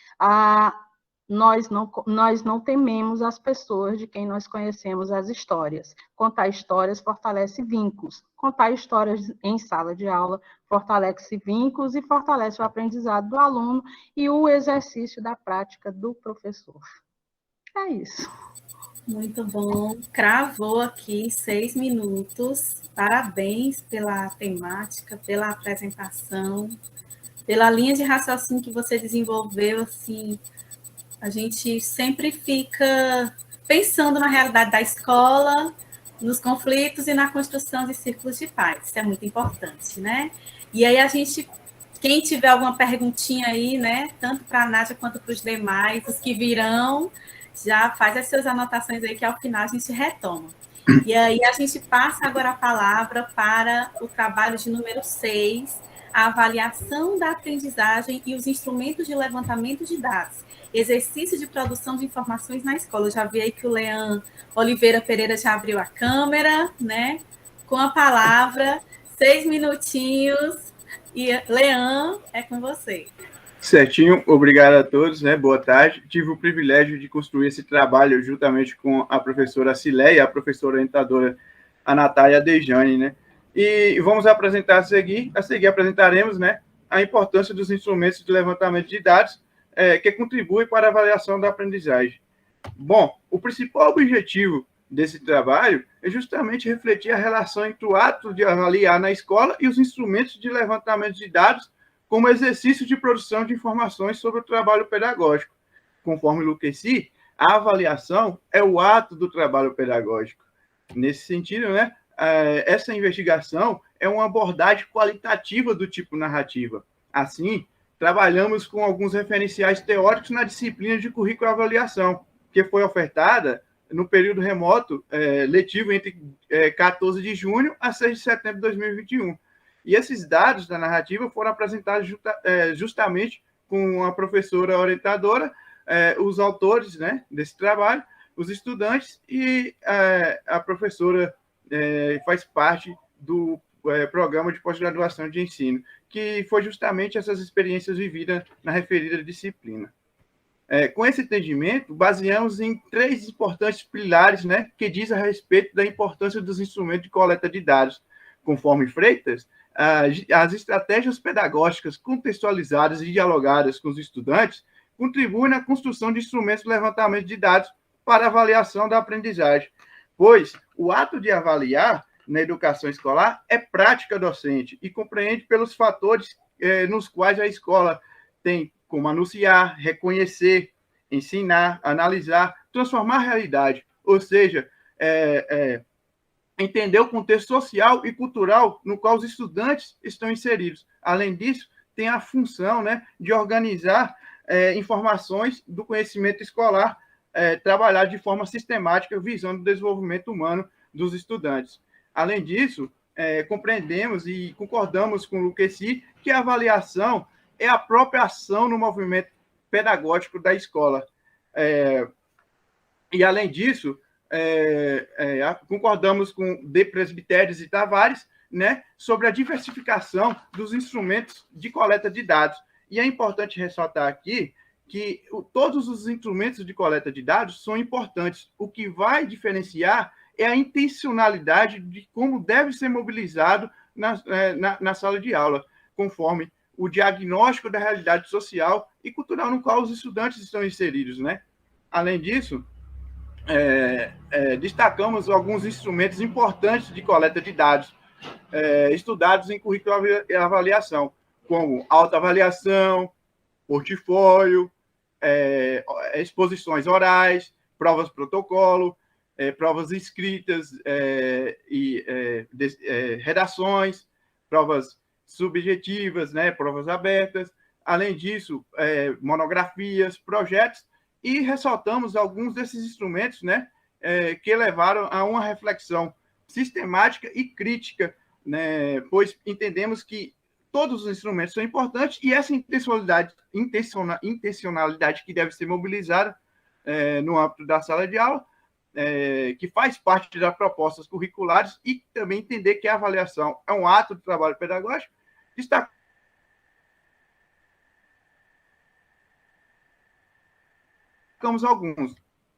nós não tememos as pessoas de quem nós conhecemos as histórias. Contar histórias fortalece vínculos. Contar histórias em sala de aula fortalece vínculos e fortalece o aprendizado do aluno e o exercício da prática do professor. É isso. Muito bom. Cravou aqui 6 minutos. Parabéns pela temática, pela apresentação, pela linha de raciocínio que você desenvolveu, assim. A gente sempre fica pensando na realidade da escola, nos conflitos e na construção de círculos de paz. Isso é muito importante, né? E aí quem tiver alguma perguntinha aí, né, tanto para a Nádia quanto para os demais, os que virão, já faz as suas anotações aí que ao final a gente retoma. E aí a gente passa agora a palavra para o trabalho de número 6, a avaliação da aprendizagem e os instrumentos de levantamento de dados. Exercício de produção de informações na escola. Eu já vi aí que o Leandro Oliveira Pereira já abriu a câmera, né? Com a palavra, 6 minutinhos. E, Leandro, é com você. Certinho, obrigado a todos, né? Boa tarde. Tive o privilégio de construir esse trabalho juntamente com a professora Cileia e a professora orientadora, a Natália Dejane, né? E vamos apresentar a seguir apresentaremos, né, a importância dos instrumentos de levantamento de dados que contribuem para a avaliação da aprendizagem. Bom, o principal objetivo desse trabalho é justamente refletir a relação entre o ato de avaliar na escola e os instrumentos de levantamento de dados como exercício de produção de informações sobre o trabalho pedagógico. Conforme Lucchesi, a avaliação é o ato do trabalho pedagógico. Nesse sentido, né, essa investigação é uma abordagem qualitativa do tipo narrativa. Assim, trabalhamos com alguns referenciais teóricos na disciplina de currículo e avaliação, que foi ofertada no período remoto letivo entre 14 de junho a 6 de setembro de 2021. E esses dados da narrativa foram apresentados justamente com a professora orientadora, os autores, né, desse trabalho, os estudantes, e a professora faz parte do programa de pós-graduação de ensino, que foi justamente essas experiências vividas na referida disciplina. Com esse entendimento, baseamos em 3 importantes pilares, né, que diz a respeito da importância dos instrumentos de coleta de dados. Conforme Freitas, as estratégias pedagógicas contextualizadas e dialogadas com os estudantes contribuem na construção de instrumentos de levantamento de dados para avaliação da aprendizagem, pois o ato de avaliar na educação escolar é prática docente e compreende pelos fatores nos quais a escola tem como anunciar, reconhecer, ensinar, analisar, transformar a realidade, ou seja, entender o contexto social e cultural no qual os estudantes estão inseridos. Além disso, tem a função, né, de organizar informações do conhecimento escolar, trabalhar de forma sistemática, visando o desenvolvimento humano dos estudantes. Além disso, compreendemos e concordamos com o Lucchesi que a avaliação é a própria ação no movimento pedagógico da escola. E, além disso, concordamos com De Presbiteris e Tavares, né, sobre a diversificação dos instrumentos de coleta de dados. E é importante ressaltar aqui que todos os instrumentos de coleta de dados são importantes. O que vai diferenciar é a intencionalidade de como deve ser mobilizado na sala de aula, conforme o diagnóstico da realidade social e cultural no qual os estudantes estão inseridos, né? Além disso, destacamos alguns instrumentos importantes de coleta de dados estudados em currículo e avaliação, como autoavaliação, portfólio, exposições orais, provas protocolo, provas escritas redações, provas subjetivas, né, provas abertas. Além disso, monografias, projetos, e ressaltamos alguns desses instrumentos, né, que levaram a uma reflexão sistemática e crítica, né, pois entendemos que todos os instrumentos são importantes e essa intencionalidade que deve ser mobilizada no âmbito da sala de aula, que faz parte das propostas curriculares, e também entender que a avaliação é um ato de trabalho pedagógico. Destacamos alguns.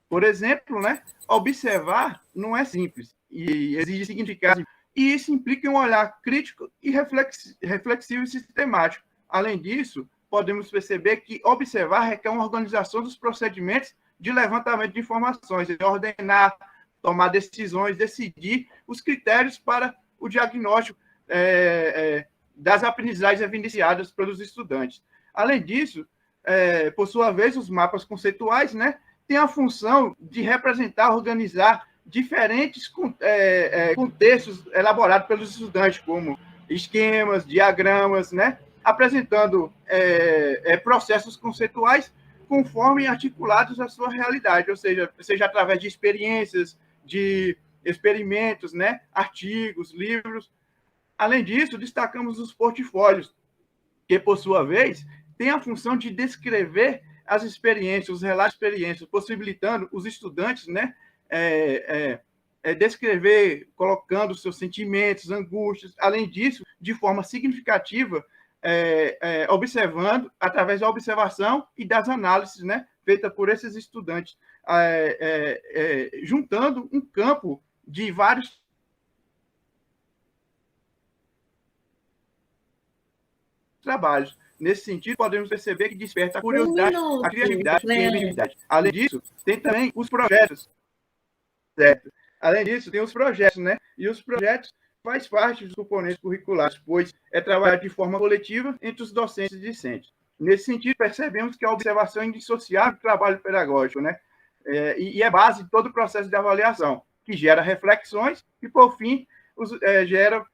Por exemplo, né, observar não é simples e exige significado, e isso implica um olhar crítico e reflexivo e sistemático. Além disso, podemos perceber que observar requer uma organização dos procedimentos de levantamento de informações, de ordenar, tomar decisões, decidir os critérios para o diagnóstico das aprendizagens evidenciadas pelos estudantes. Além disso, por sua vez, os mapas conceituais, né, têm a função de representar, organizar diferentes contextos elaborados pelos estudantes, como esquemas, diagramas, né, apresentando processos conceituais conforme articulados à sua realidade, ou seja através de experiências, de experimentos, né, artigos, livros. Além disso, destacamos os portfólios, que, por sua vez, têm a função de descrever as experiências, os relatos de experiências, possibilitando os estudantes, né, descrever, colocando seus sentimentos, angústias. Além disso, de forma significativa, observando, através da observação e das análises, né, feitas por esses estudantes, juntando um campo de vários trabalhos. Nesse sentido, podemos perceber que desperta a curiosidade, a criatividade e a criatividade. Além disso, tem também os projetos. Certo? Além disso, tem os projetos, né? E os projetos faz parte dos componentes curriculares, pois é trabalhar de forma coletiva entre os docentes e discentes. Nesse sentido, percebemos que a observação é indissociável do trabalho pedagógico, né? E é base de todo o processo de avaliação, que gera reflexões e, por fim, gera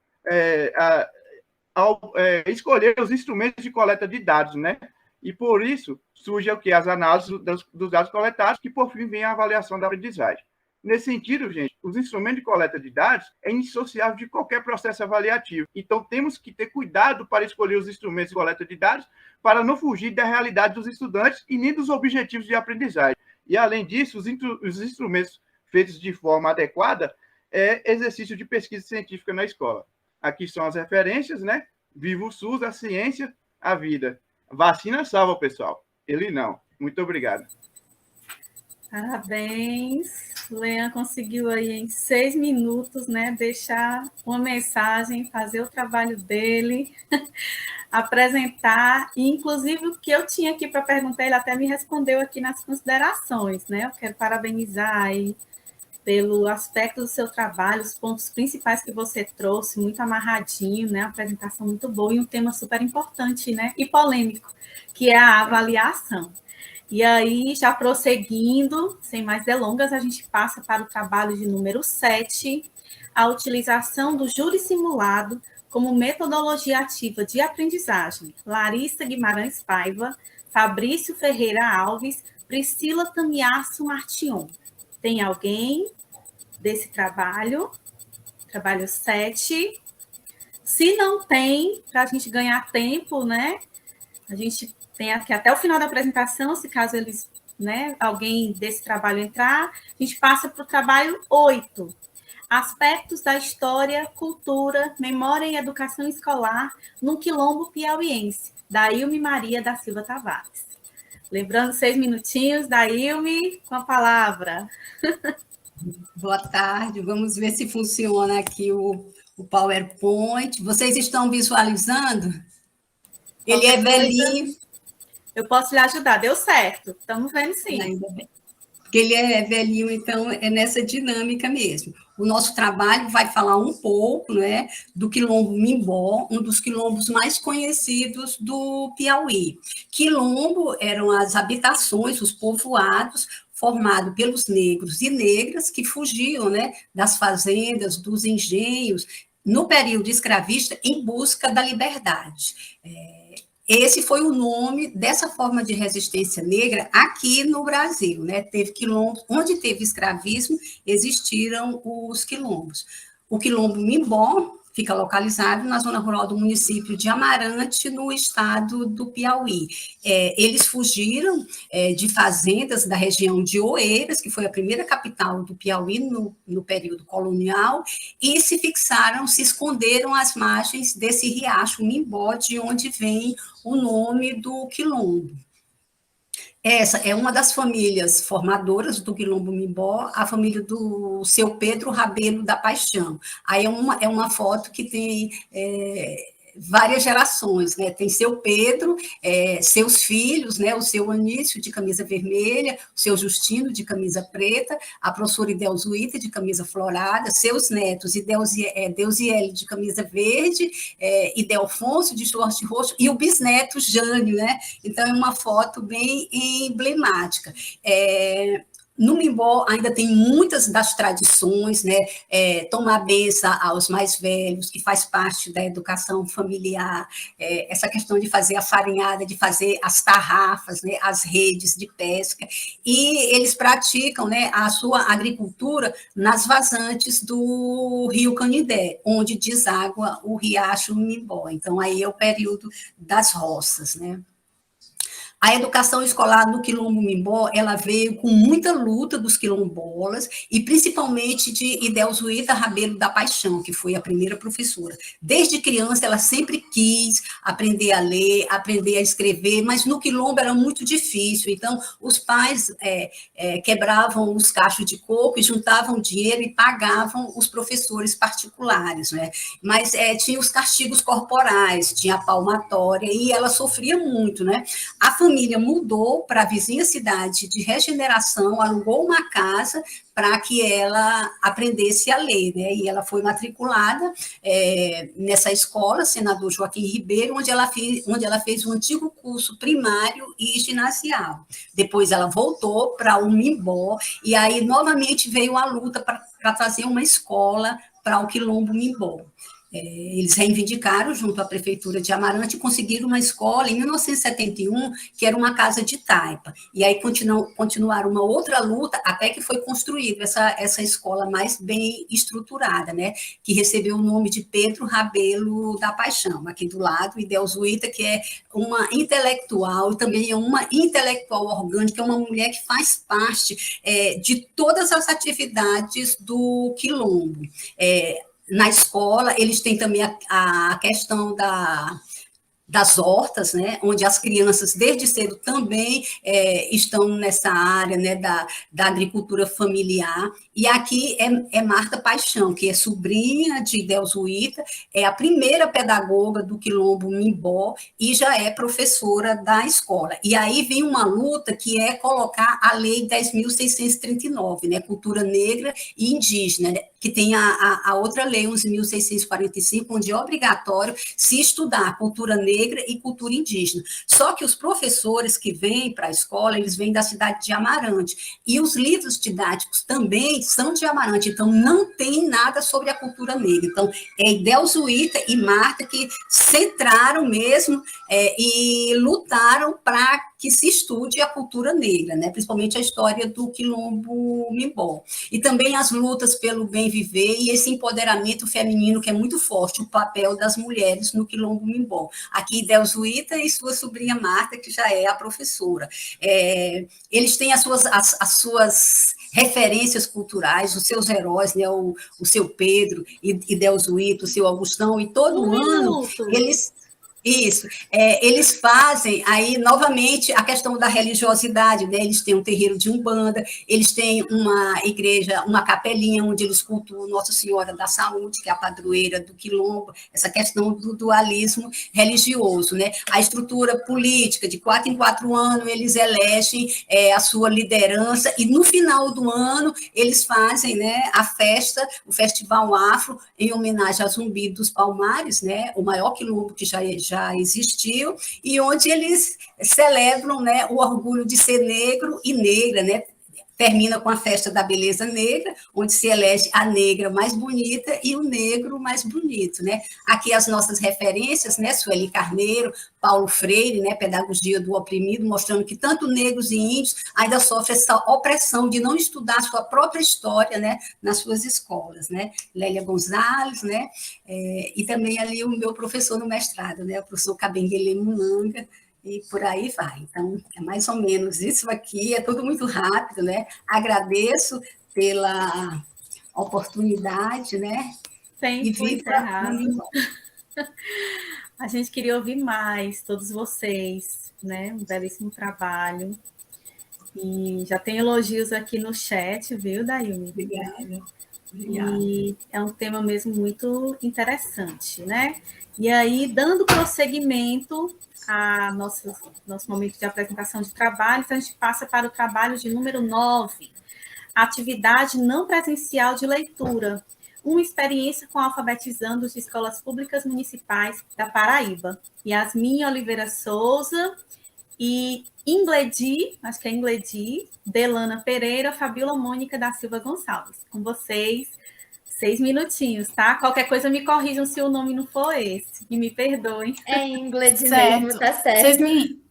escolher os instrumentos de coleta de dados, né? E, por isso, surge as análises dos dados coletados, que, por fim, vem a avaliação da aprendizagem. Nesse sentido, gente, os instrumentos de coleta de dados é indissociável de qualquer processo avaliativo. Então, temos que ter cuidado para escolher os instrumentos de coleta de dados para não fugir da realidade dos estudantes e nem dos objetivos de aprendizagem. E, além disso, os instrumentos feitos de forma adequada é exercício de pesquisa científica na escola. Aqui são as referências, né? Viva o SUS, a ciência, a vida. Vacina salva, pessoal. Ele não. Muito obrigado. Parabéns. O Leandro conseguiu aí em 6 minutos, né, deixar uma mensagem, fazer o trabalho dele, apresentar, e inclusive o que eu tinha aqui para perguntar, ele até me respondeu aqui nas considerações, né? Eu quero parabenizar aí pelo aspecto do seu trabalho, os pontos principais que você trouxe, muito amarradinho, né? Uma apresentação muito boa e um tema super importante, né? E polêmico, que é a avaliação. E aí, já prosseguindo, sem mais delongas, a gente passa para o trabalho de número 7, a utilização do júri simulado como metodologia ativa de aprendizagem. Larissa Guimarães Paiva, Fabrício Ferreira Alves, Priscila Tamiasso Martion. Tem alguém desse trabalho? Trabalho 7. Se não tem, para a gente ganhar tempo, né? A gente tem aqui até o final da apresentação, se caso eles, né, alguém desse trabalho entrar, a gente passa para o trabalho 8. Aspectos da história, cultura, memória e educação escolar no Quilombo Piauiense, da Ilme Maria da Silva Tavares. Lembrando, 6 minutinhos, da Ilme, com a palavra. Boa tarde, vamos ver se funciona aqui o PowerPoint. Vocês estão visualizando? Ele é velhinho. Eu posso lhe ajudar, deu certo, estamos vendo sim. Ainda bem. Porque ele é velhinho, então é nessa dinâmica mesmo. O nosso trabalho vai falar um pouco, né, do Quilombo Mimbó, um dos quilombos mais conhecidos do Piauí. Quilombo eram as habitações, os povoados, formados pelos negros e negras que fugiam, né, das fazendas, dos engenhos, no período escravista, em busca da liberdade. Esse foi o nome dessa forma de resistência negra aqui no Brasil, né? Teve quilombos, onde teve escravismo, existiram os quilombos. O Quilombo Mimbó fica localizado na zona rural do município de Amarante, no estado do Piauí. Eles fugiram de fazendas da região de Oeiras, que foi a primeira capital do Piauí no período colonial, e se fixaram, se esconderam às margens desse riacho Mimbó, de onde vem o nome do quilombo. Essa é uma das famílias formadoras do Quilombo Mimbó, a família do seu Pedro Rabelo da Paixão. Aí é uma foto que tem várias gerações, né? Tem seu Pedro, seus filhos, né? O seu Anício, de camisa vermelha, o seu Justino, de camisa preta, a professora Idelzuíta, de camisa florada, seus netos, Deusiele, de camisa verde, Idelfonso, de short roxo, e o bisneto Jânio, né? Então, é uma foto bem emblemática. No Mimbó ainda tem muitas das tradições, né? Tomar benção aos mais velhos, que faz parte da educação familiar, essa questão de fazer a farinhada, de fazer as tarrafas, né? As redes de pesca, e eles praticam, né, a sua agricultura nas vazantes do Rio Canindé, onde deságua o riacho Mimbó. Então, aí é o período das roças, né? A educação escolar no Quilombo Mimbó, ela veio com muita luta dos quilombolas, e principalmente de Idelzuíta Rabelo da Paixão, que foi a primeira professora. Desde criança, ela sempre quis aprender a ler, aprender a escrever, mas no quilombo era muito difícil. Então, os pais quebravam os cachos de coco e juntavam dinheiro e pagavam os professores particulares, né? Mas tinha os castigos corporais, tinha a palmatória, e ela sofria muito, né? A família família mudou para a vizinha cidade de Regeneração, alugou uma casa para que ela aprendesse a ler, né? E ela foi matriculada nessa escola, Senador Joaquim Ribeiro, onde ela fez um antigo curso primário e ginasial. Depois ela voltou para o Mimbó, e aí novamente veio a luta para fazer uma escola para o Quilombo Mimbó. Eles reivindicaram, junto à Prefeitura de Amarante, e conseguiram uma escola em 1971, que era uma casa de taipa. E aí continuaram uma outra luta, até que foi construída essa escola mais bem estruturada, né? Que recebeu o nome de Pedro Rabelo da Paixão, aqui do lado, e Delzuíta, que é uma intelectual, e também é uma intelectual orgânica, é uma mulher que faz parte de todas as atividades do Quilombo. Na escola, eles têm também a questão das hortas, né, onde as crianças, desde cedo, também estão nessa área, né, da agricultura familiar. E aqui é Marta Paixão, que é sobrinha de Delzuíta, é a primeira pedagoga do Quilombo Mimbó e já é professora da escola. E aí vem uma luta que é colocar a Lei 10.639, né, cultura negra e indígena, né, que tem a outra lei, 11.645, onde é obrigatório se estudar cultura negra e cultura indígena. Só que os professores que vêm para a escola, eles vêm da cidade de Amarante, e os livros didáticos também são de Amarante, então não tem nada sobre a cultura negra. Então, é Delzuíta e Marta que centraram mesmo e lutaram para que se estude a cultura negra, né? Principalmente a história do Quilombo Mimbó. E também as lutas pelo bem viver e esse empoderamento feminino que é muito forte, o papel das mulheres no Quilombo Mimbó. Aqui, Delzuíta e sua sobrinha Marta, que já é a professora. Eles têm as suas referências culturais, os seus heróis, né? O seu Pedro e Delzuíta, o seu Augustão, e todo ano eles fazem aí novamente a questão da religiosidade, né? Eles têm um terreiro de Umbanda, eles têm uma igreja, uma capelinha onde eles cultuam Nossa Senhora da Saúde, que é a padroeira do Quilombo, essa questão do dualismo religioso, né? A estrutura política, de 4 em 4 anos, eles elegem a sua liderança, e no final do ano eles fazem, né, a festa, o Festival Afro, em homenagem a Zumbi dos Palmares, né, o maior quilombo que já existiu, e onde eles celebram, né, o orgulho de ser negro e negra, né? Termina com a festa da beleza negra, onde se elege a negra mais bonita e o negro mais bonito, né? Aqui as nossas referências, né? Sueli Carneiro, Paulo Freire, né? Pedagogia do oprimido, mostrando que tanto negros e índios ainda sofrem essa opressão de não estudar a sua própria história, né? Nas suas escolas, né? Lélia Gonzalez, né? E também ali o meu professor no mestrado, né? O professor Kabengele Munanga, e por aí vai. Então, é mais ou menos isso aqui, é tudo muito rápido, né? Agradeço pela oportunidade, né? Tempo encerrado. A gente queria ouvir mais, todos vocês, né? Um belíssimo trabalho. E já tem elogios aqui no chat, viu, Dayumi? Obrigada. E é um tema mesmo muito interessante, né? E aí, dando prosseguimento a nosso momento de apresentação de trabalhos, a gente passa para o trabalho de número 9, atividade não presencial de leitura, uma experiência com alfabetizandos de escolas públicas municipais da Paraíba. Yasmin Oliveira Souza e Ingledi, acho que é Ingledi, Delana Pereira, Fabíola Mônica da Silva Gonçalves. Com vocês, 6 minutinhos, tá? Qualquer coisa me corrijam se o nome não for esse. E me perdoem. É Ingledi mesmo, tá certo. Vocês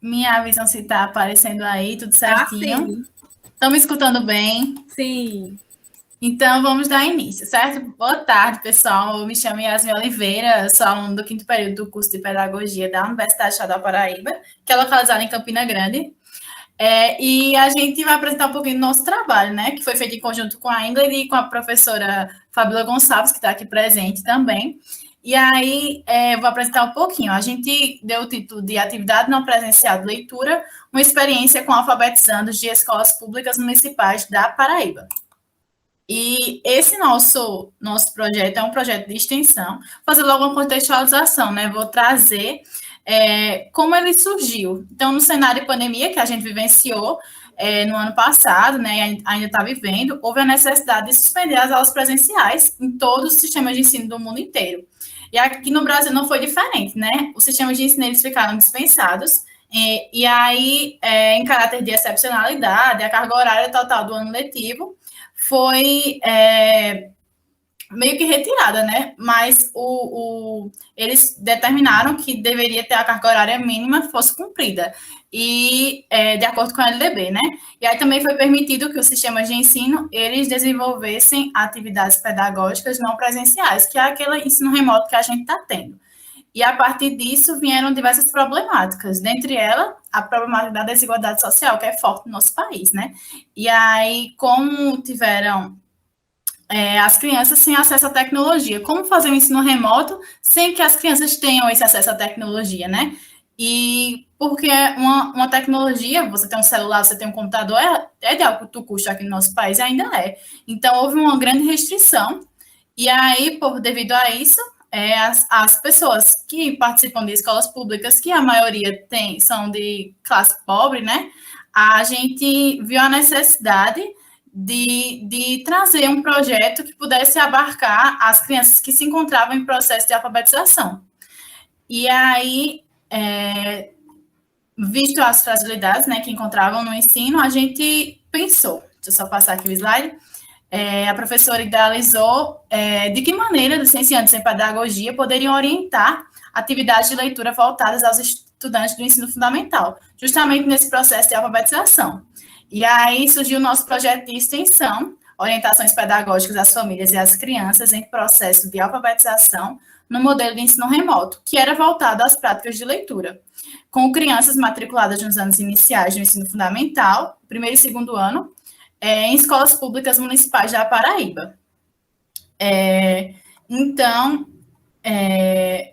me avisam se tá aparecendo aí, tudo certinho? Estão me escutando bem? Sim. Então, vamos dar início, certo? Boa tarde, pessoal. Eu me chamo Yasmin Oliveira, sou aluna do 5º período do curso de Pedagogia da Universidade Estadual da Paraíba, que é localizada em Campina Grande. E a gente vai apresentar um pouquinho do nosso trabalho, né? Que foi feito em conjunto com a Ingrid e com a professora Fabíola Gonçalves, que está aqui presente também. E aí, vou apresentar um pouquinho. A gente deu o título de Atividade Não Presencial de Leitura, uma experiência com alfabetizandos de escolas públicas municipais da Paraíba. E esse nosso projeto é um projeto de extensão. Fazer logo uma contextualização, né? Vou trazer como ele surgiu. Então, no cenário de pandemia que a gente vivenciou no ano passado, né, ainda está vivendo, houve a necessidade de suspender as aulas presenciais em todos os sistemas de ensino do mundo inteiro. E aqui no Brasil não foi diferente, né? Os sistemas de ensino eles ficaram dispensados, e aí, em caráter de excepcionalidade, a carga horária total do ano letivo foi meio que retirada, né? Mas eles determinaram que deveria ter a carga horária mínima fosse cumprida, e de acordo com a LDB, né? E aí também foi permitido que os sistemas de ensino, eles desenvolvessem atividades pedagógicas não presenciais, que é aquele ensino remoto que a gente está tendo. E a partir disso vieram diversas problemáticas, dentre elas a problemática da desigualdade social, que é forte no nosso país, né? E aí, como tiveram as crianças sem acesso à tecnologia, como fazer o ensino remoto sem que as crianças tenham esse acesso à tecnologia, né? E porque uma tecnologia, você tem um celular, você tem um computador, é de alto custo aqui no nosso país, e ainda é. Então, houve uma grande restrição, e aí, devido a isso, as pessoas que participam de escolas públicas, que a maioria são de classe pobre, né? A gente viu a necessidade de trazer um projeto que pudesse abarcar as crianças que se encontravam em processo de alfabetização. E aí, visto as fragilidades, né, que encontravam no ensino, a gente pensou, deixa eu só passar aqui o slide, a professora idealizou de que maneira os licenciantes em pedagogia poderiam orientar atividades de leitura voltadas aos estudantes do ensino fundamental, justamente nesse processo de alfabetização. E aí surgiu o nosso projeto de extensão, orientações pedagógicas às famílias e às crianças em processo de alfabetização no modelo de ensino remoto, que era voltado às práticas de leitura, com crianças matriculadas nos anos iniciais do ensino fundamental, primeiro e segundo ano, em escolas públicas municipais da Paraíba. Então,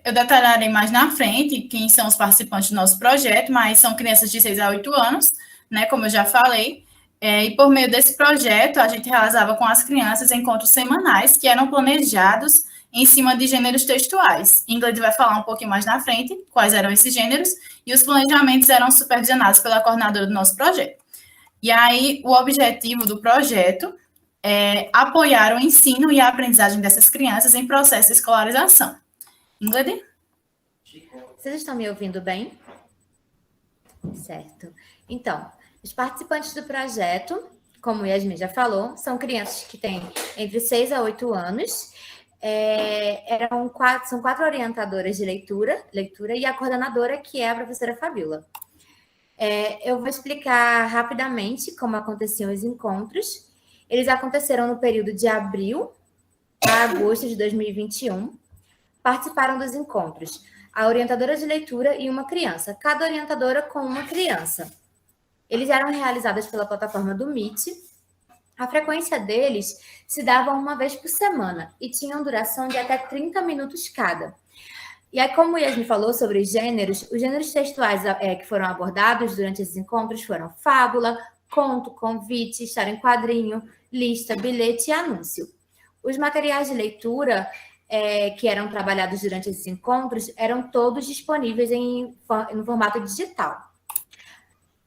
eu detalharei mais na frente quem são os participantes do nosso projeto, mas são crianças de 6 a 8 anos, né, como eu já falei, e por meio desse projeto, a gente realizava com as crianças encontros semanais que eram planejados em cima de gêneros textuais. Ingrid vai falar um pouquinho mais na frente quais eram esses gêneros, e os planejamentos eram supervisionados pela coordenadora do nosso projeto. E aí, o objetivo do projeto é apoiar o ensino e a aprendizagem dessas crianças em processo de escolarização. Ingrid? Vocês estão me ouvindo bem? Certo. Então, os participantes do projeto, como Yasmin já falou, são crianças que têm entre 6 a 8 anos. São 4 orientadoras de leitura e a coordenadora, que é a professora Fabiola. Eu vou explicar rapidamente como aconteciam os encontros. Eles aconteceram no período de abril a agosto de 2021. Participaram dos encontros a orientadora de leitura e uma criança, cada orientadora com uma criança. Eles eram realizados pela plataforma do Meet. A frequência deles se dava uma vez por semana e tinham duração de até 30 minutos cada. E aí, como o Yasmin falou sobre os gêneros textuais que foram abordados durante esses encontros foram fábula, conto, convite, história em quadrinho, lista, bilhete e anúncio. Os materiais de leitura que eram trabalhados durante esses encontros eram todos disponíveis no formato digital.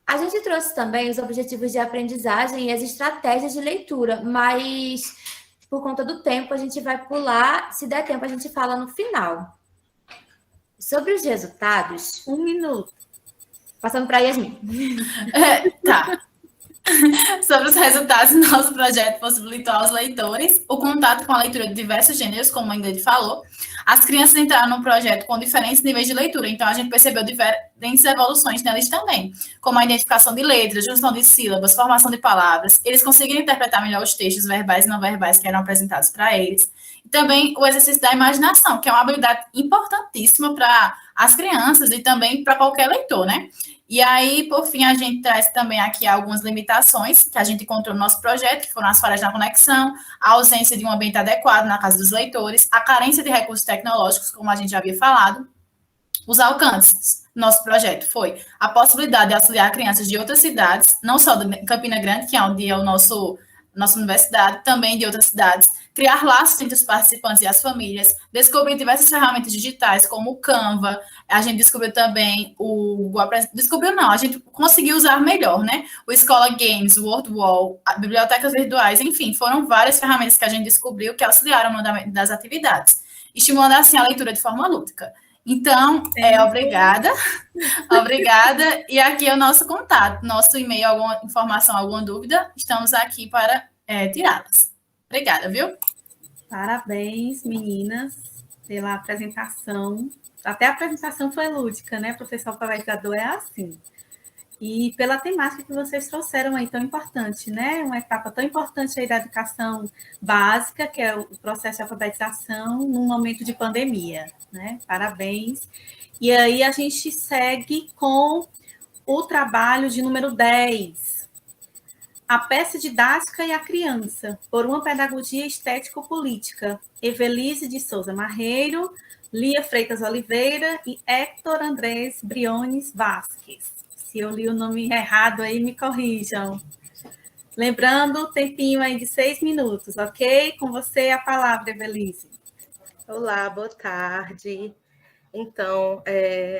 A gente trouxe também os objetivos de aprendizagem e as estratégias de leitura, mas por conta do tempo a gente vai pular, se der tempo a gente fala no final. Sobre os resultados, 1 minuto. Passando para a Yasmin. Tá. Sobre os resultados, nosso projeto possibilitou aos leitores o contato com a leitura de diversos gêneros, como a Ingrid falou. As crianças entraram no projeto com diferentes níveis de leitura, então a gente percebeu diferentes evoluções neles também, como a identificação de letras, junção de sílabas, formação de palavras. Eles conseguiram interpretar melhor os textos verbais e não verbais que eram apresentados para eles. E também o exercício da imaginação, que é uma habilidade importantíssima para as crianças e também para qualquer leitor, né? E aí, por fim, a gente traz também aqui algumas limitações que a gente encontrou no nosso projeto, que foram as falhas na conexão, a ausência de um ambiente adequado na casa dos leitores, a carência de recursos tecnológicos, como a gente já havia falado. Os alcances do nosso projeto foi a possibilidade de auxiliar crianças de outras cidades, não só de Campina Grande, que é onde é nossa universidade, também de outras cidades, criar laços entre os participantes e as famílias, descobrir diversas ferramentas digitais, como o Canva, a gente descobriu também a gente conseguiu usar melhor, né? O Escola Games, o WordWall, bibliotecas virtuais, enfim, foram várias ferramentas que a gente descobriu que auxiliaram no andamento das atividades, estimulando assim a leitura de forma lúdica. Então, obrigada. Obrigada. E aqui é o nosso contato, nosso e-mail, alguma informação, alguma dúvida, estamos aqui para tirá-las. Obrigada, viu? Parabéns, meninas, pela apresentação. Até a apresentação foi lúdica, né? Professor alfabetizador é assim. E pela temática que vocês trouxeram aí, tão importante, né? Uma etapa tão importante aí da educação básica, que é o processo de alfabetização num momento de pandemia, né? Parabéns. E aí a gente segue com o trabalho de número 10, a peça didática e a criança, por uma pedagogia estético-política, Evelise de Souza Marreiro, Lia Freitas Oliveira e Héctor Andrés Briones Vasques. Se eu li o nome errado aí, me corrijam. Lembrando, tempinho aí de 6 minutos, ok? Com você a palavra, Evelise. Olá, boa tarde. Então,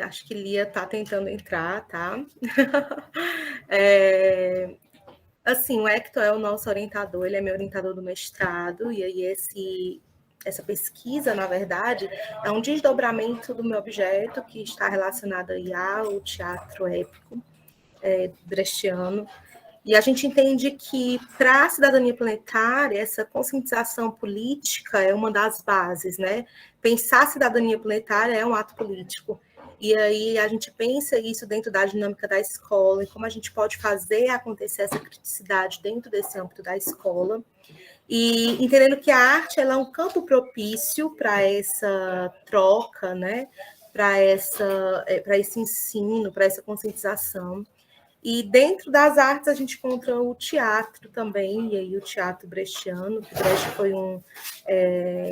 acho que Lia está tentando entrar, tá? Assim, o Hector é o nosso orientador, ele é meu orientador do mestrado, e aí essa pesquisa, na verdade, é um desdobramento do meu objeto que está relacionado aí ao teatro épico brechtiano. E a gente entende que, para a cidadania planetária, essa conscientização política é uma das bases, né? Pensar a cidadania planetária é um ato político. E aí a gente pensa isso dentro da dinâmica da escola, e como a gente pode fazer acontecer essa criticidade dentro desse âmbito da escola. E entendendo que a arte ela é um campo propício para essa troca, né? Para esse ensino, para essa conscientização. E dentro das artes a gente encontra o teatro também, e aí o teatro brechtiano, que Brecht foi um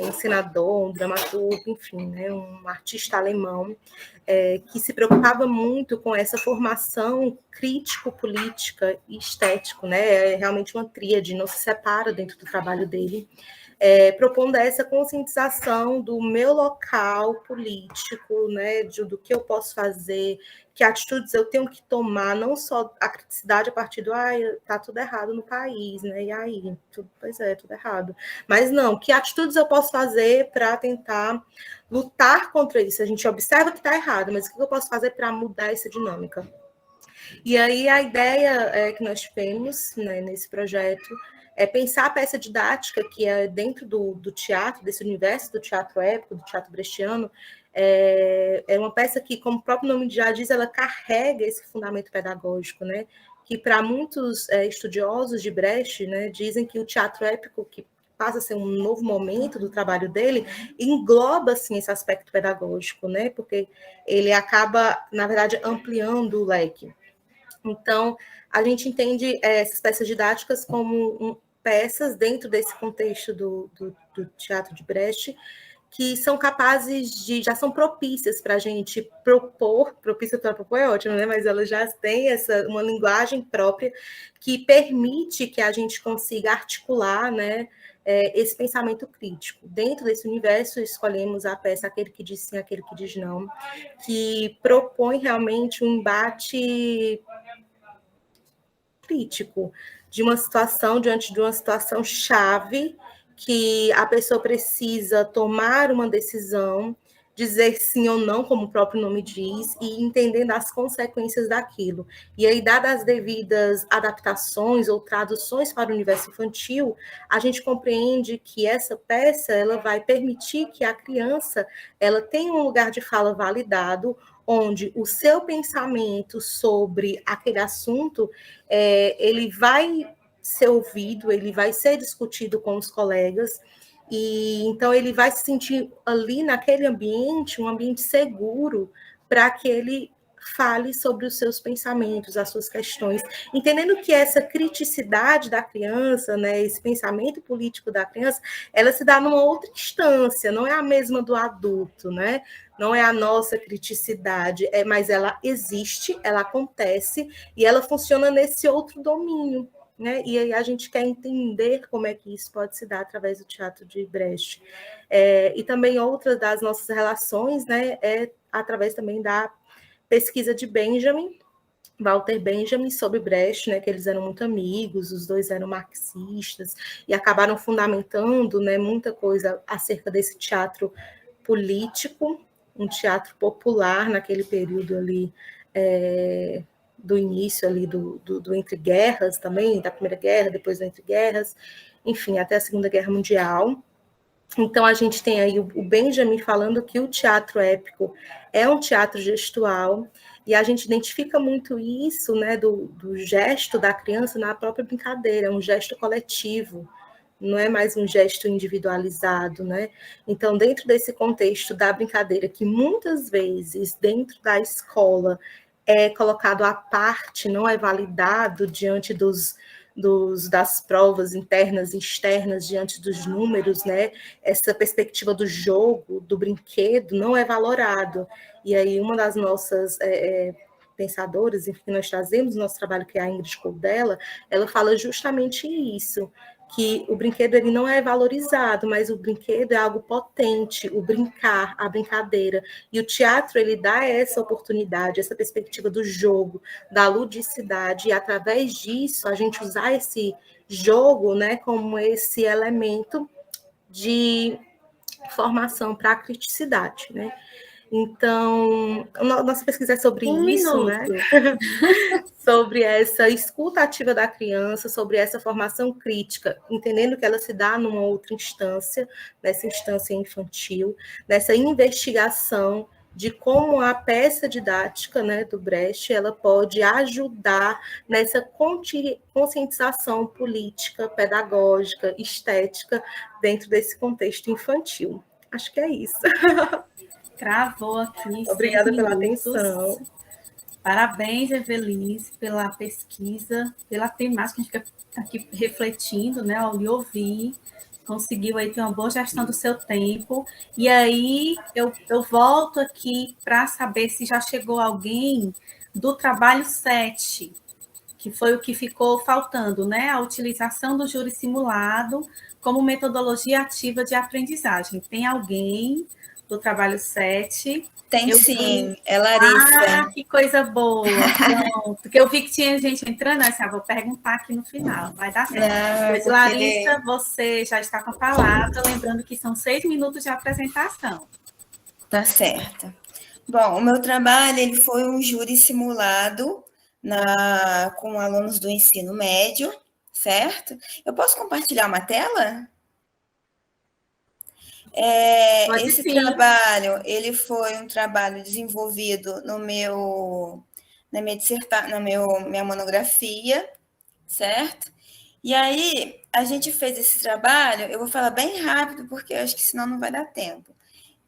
encenador, um dramaturgo, enfim, né, um artista alemão, que se preocupava muito com essa formação crítico-política e estético, né, é realmente uma tríade, não se separa dentro do trabalho dele, propondo essa conscientização do meu local político, né, do que eu posso fazer, que atitudes eu tenho que tomar, não só a criticidade a partir do tá tudo errado no país, né? E aí, tudo errado. Mas não, que atitudes eu posso fazer para tentar lutar contra isso? A gente observa que está errado, mas o que eu posso fazer para mudar essa dinâmica? E aí a ideia que nós tivemos, né, nesse projeto é pensar a peça didática que é dentro do teatro, desse universo do teatro épico, do teatro brechtiano. É uma peça que, como o próprio nome já diz, ela carrega esse fundamento pedagógico, né? Que para muitos estudiosos de Brecht, né, dizem que o teatro épico, que passa a ser um novo momento do trabalho dele, engloba, assim, esse aspecto pedagógico, né? Porque ele acaba, na verdade, ampliando o leque. Então, a gente entende essas peças didáticas como peças dentro desse contexto do teatro de Brecht, que são capazes já são propícias para a gente propícia para propor é ótimo, né? Mas elas já têm uma linguagem própria que permite que a gente consiga articular, né, esse pensamento crítico. Dentro desse universo, escolhemos a peça Aquele que Diz Sim, Aquele que Diz Não, que propõe realmente um embate crítico diante de uma situação chave, que a pessoa precisa tomar uma decisão, dizer sim ou não, como o próprio nome diz, e entendendo as consequências daquilo. E aí, dadas as devidas adaptações ou traduções para o universo infantil, a gente compreende que essa peça ela vai permitir que a criança ela tenha um lugar de fala validado, onde o seu pensamento sobre aquele assunto, ele vai ser ouvido, ele vai ser discutido com os colegas, e então ele vai se sentir ali naquele ambiente, um ambiente seguro, para que ele fale sobre os seus pensamentos, as suas questões, entendendo que essa criticidade da criança, né, esse pensamento político da criança, ela se dá numa outra instância, não é a mesma do adulto, né? Não é a nossa criticidade, mas ela existe, ela acontece, e ela funciona nesse outro domínio, né? E aí a gente quer entender como é que isso pode se dar através do teatro de Brecht. E também outra das nossas relações, né, é através também da pesquisa de Walter Benjamin, sobre Brecht, né, que eles eram muito amigos, os dois eram marxistas, e acabaram fundamentando, né, muita coisa acerca desse teatro político, um teatro popular naquele período ali, do início ali do Entre Guerras também, da Primeira Guerra, depois do Entre Guerras, enfim, até a Segunda Guerra Mundial. Então, a gente tem aí o Benjamin falando que o teatro épico é um teatro gestual, e a gente identifica muito isso, né, do gesto da criança na própria brincadeira, é um gesto coletivo, não é mais um gesto individualizado, né? Então, dentro desse contexto da brincadeira, que muitas vezes, dentro da escola, é colocado à parte, não é validado diante das provas internas e externas, diante dos números, né? Essa perspectiva do jogo, do brinquedo, não é valorado. E aí, uma das nossas pensadoras, enfim, que nós trazemos no nosso trabalho, que é a Ingrid Coldella, ela fala justamente isso, que o brinquedo ele não é valorizado, mas o brinquedo é algo potente, o brincar, a brincadeira. E o teatro, ele dá essa oportunidade, essa perspectiva do jogo, da ludicidade, e através disso, a gente usar esse jogo, né, como esse elemento de formação para a criticidade, né? Então, nossa pesquisa é sobre isso, né? Sobre essa escuta ativa da criança, sobre essa formação crítica, entendendo que ela se dá numa outra instância, nessa instância infantil, nessa investigação de como a peça didática, né, do Brecht, ela pode ajudar nessa conscientização política, pedagógica, estética, dentro desse contexto infantil. Acho que é isso. Travou aqui. Obrigada pela atenção. Parabéns, Evelise, pela pesquisa, pela temática. A gente fica aqui refletindo, né, ao lhe ouvir. Conseguiu aí ter uma boa gestão do seu tempo. E aí eu volto aqui para saber se já chegou alguém do trabalho 7, que foi o que ficou faltando, né? A utilização do júri simulado como metodologia ativa de aprendizagem. Tem alguém do trabalho 7? Tem sim, é Larissa. Ah, que coisa boa, pronto. Porque eu vi que tinha gente entrando, assim, vou perguntar aqui no final, vai dar certo. Pois, Larissa, você já está com a palavra, lembrando que são 6 minutos de apresentação. Tá certo. Bom, o meu trabalho ele foi um júri simulado com alunos do ensino médio, certo? Eu posso compartilhar uma tela? Esse trabalho, ele foi um trabalho desenvolvido minha monografia, certo? E aí, a gente fez esse trabalho, eu vou falar bem rápido, porque eu acho que senão não vai dar tempo.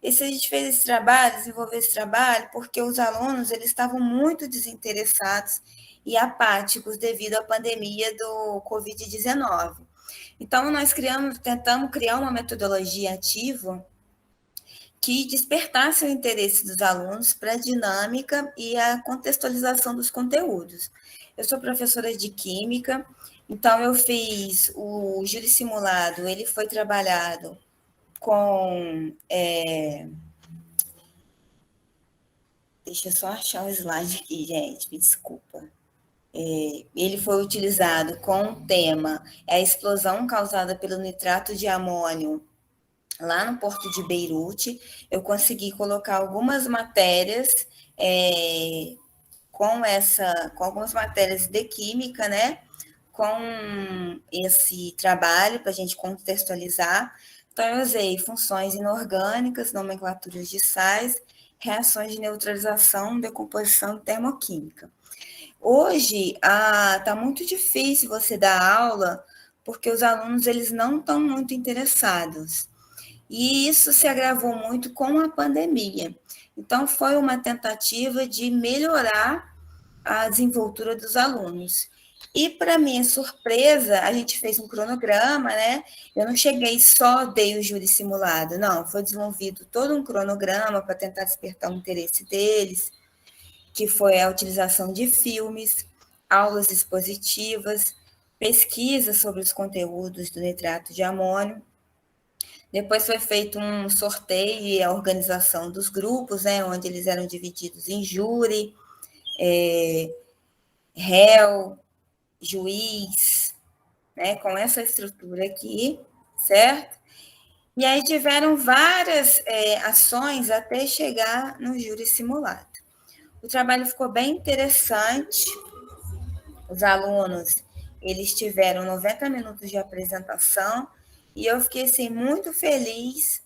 A gente fez esse trabalho, desenvolveu esse trabalho, porque os alunos, eles estavam muito desinteressados e apáticos devido à pandemia do Covid-19. Então, nós tentamos criar uma metodologia ativa que despertasse o interesse dos alunos para a dinâmica e a contextualização dos conteúdos. Eu sou professora de Química, então eu fiz o júri simulado, ele foi trabalhado com... Deixa eu só achar o slide aqui, gente, me desculpa. Ele foi utilizado com o tema a explosão causada pelo nitrato de amônio lá no porto de Beirute. Eu consegui colocar algumas matérias com algumas matérias de química, né? Com esse trabalho para a gente contextualizar. Então, eu usei funções inorgânicas, nomenclaturas de sais, reações de neutralização, decomposição e termoquímica. Hoje, está muito difícil você dar aula, porque os alunos eles não estão muito interessados. E isso se agravou muito com a pandemia. Então, foi uma tentativa de melhorar a desenvoltura dos alunos. E, para minha surpresa, a gente fez um cronograma, né? Eu não dei o júri simulado, não. Foi desenvolvido todo um cronograma para tentar despertar o interesse deles, que foi a utilização de filmes, aulas expositivas, pesquisa sobre os conteúdos do nitrato de amônio. Depois foi feito um sorteio e a organização dos grupos, né, onde eles eram divididos em júri, réu, juiz, né, com essa estrutura aqui, certo? E aí tiveram várias ações até chegar no júri simulado. O trabalho ficou bem interessante. Os alunos, eles tiveram 90 minutos de apresentação e eu fiquei assim, muito feliz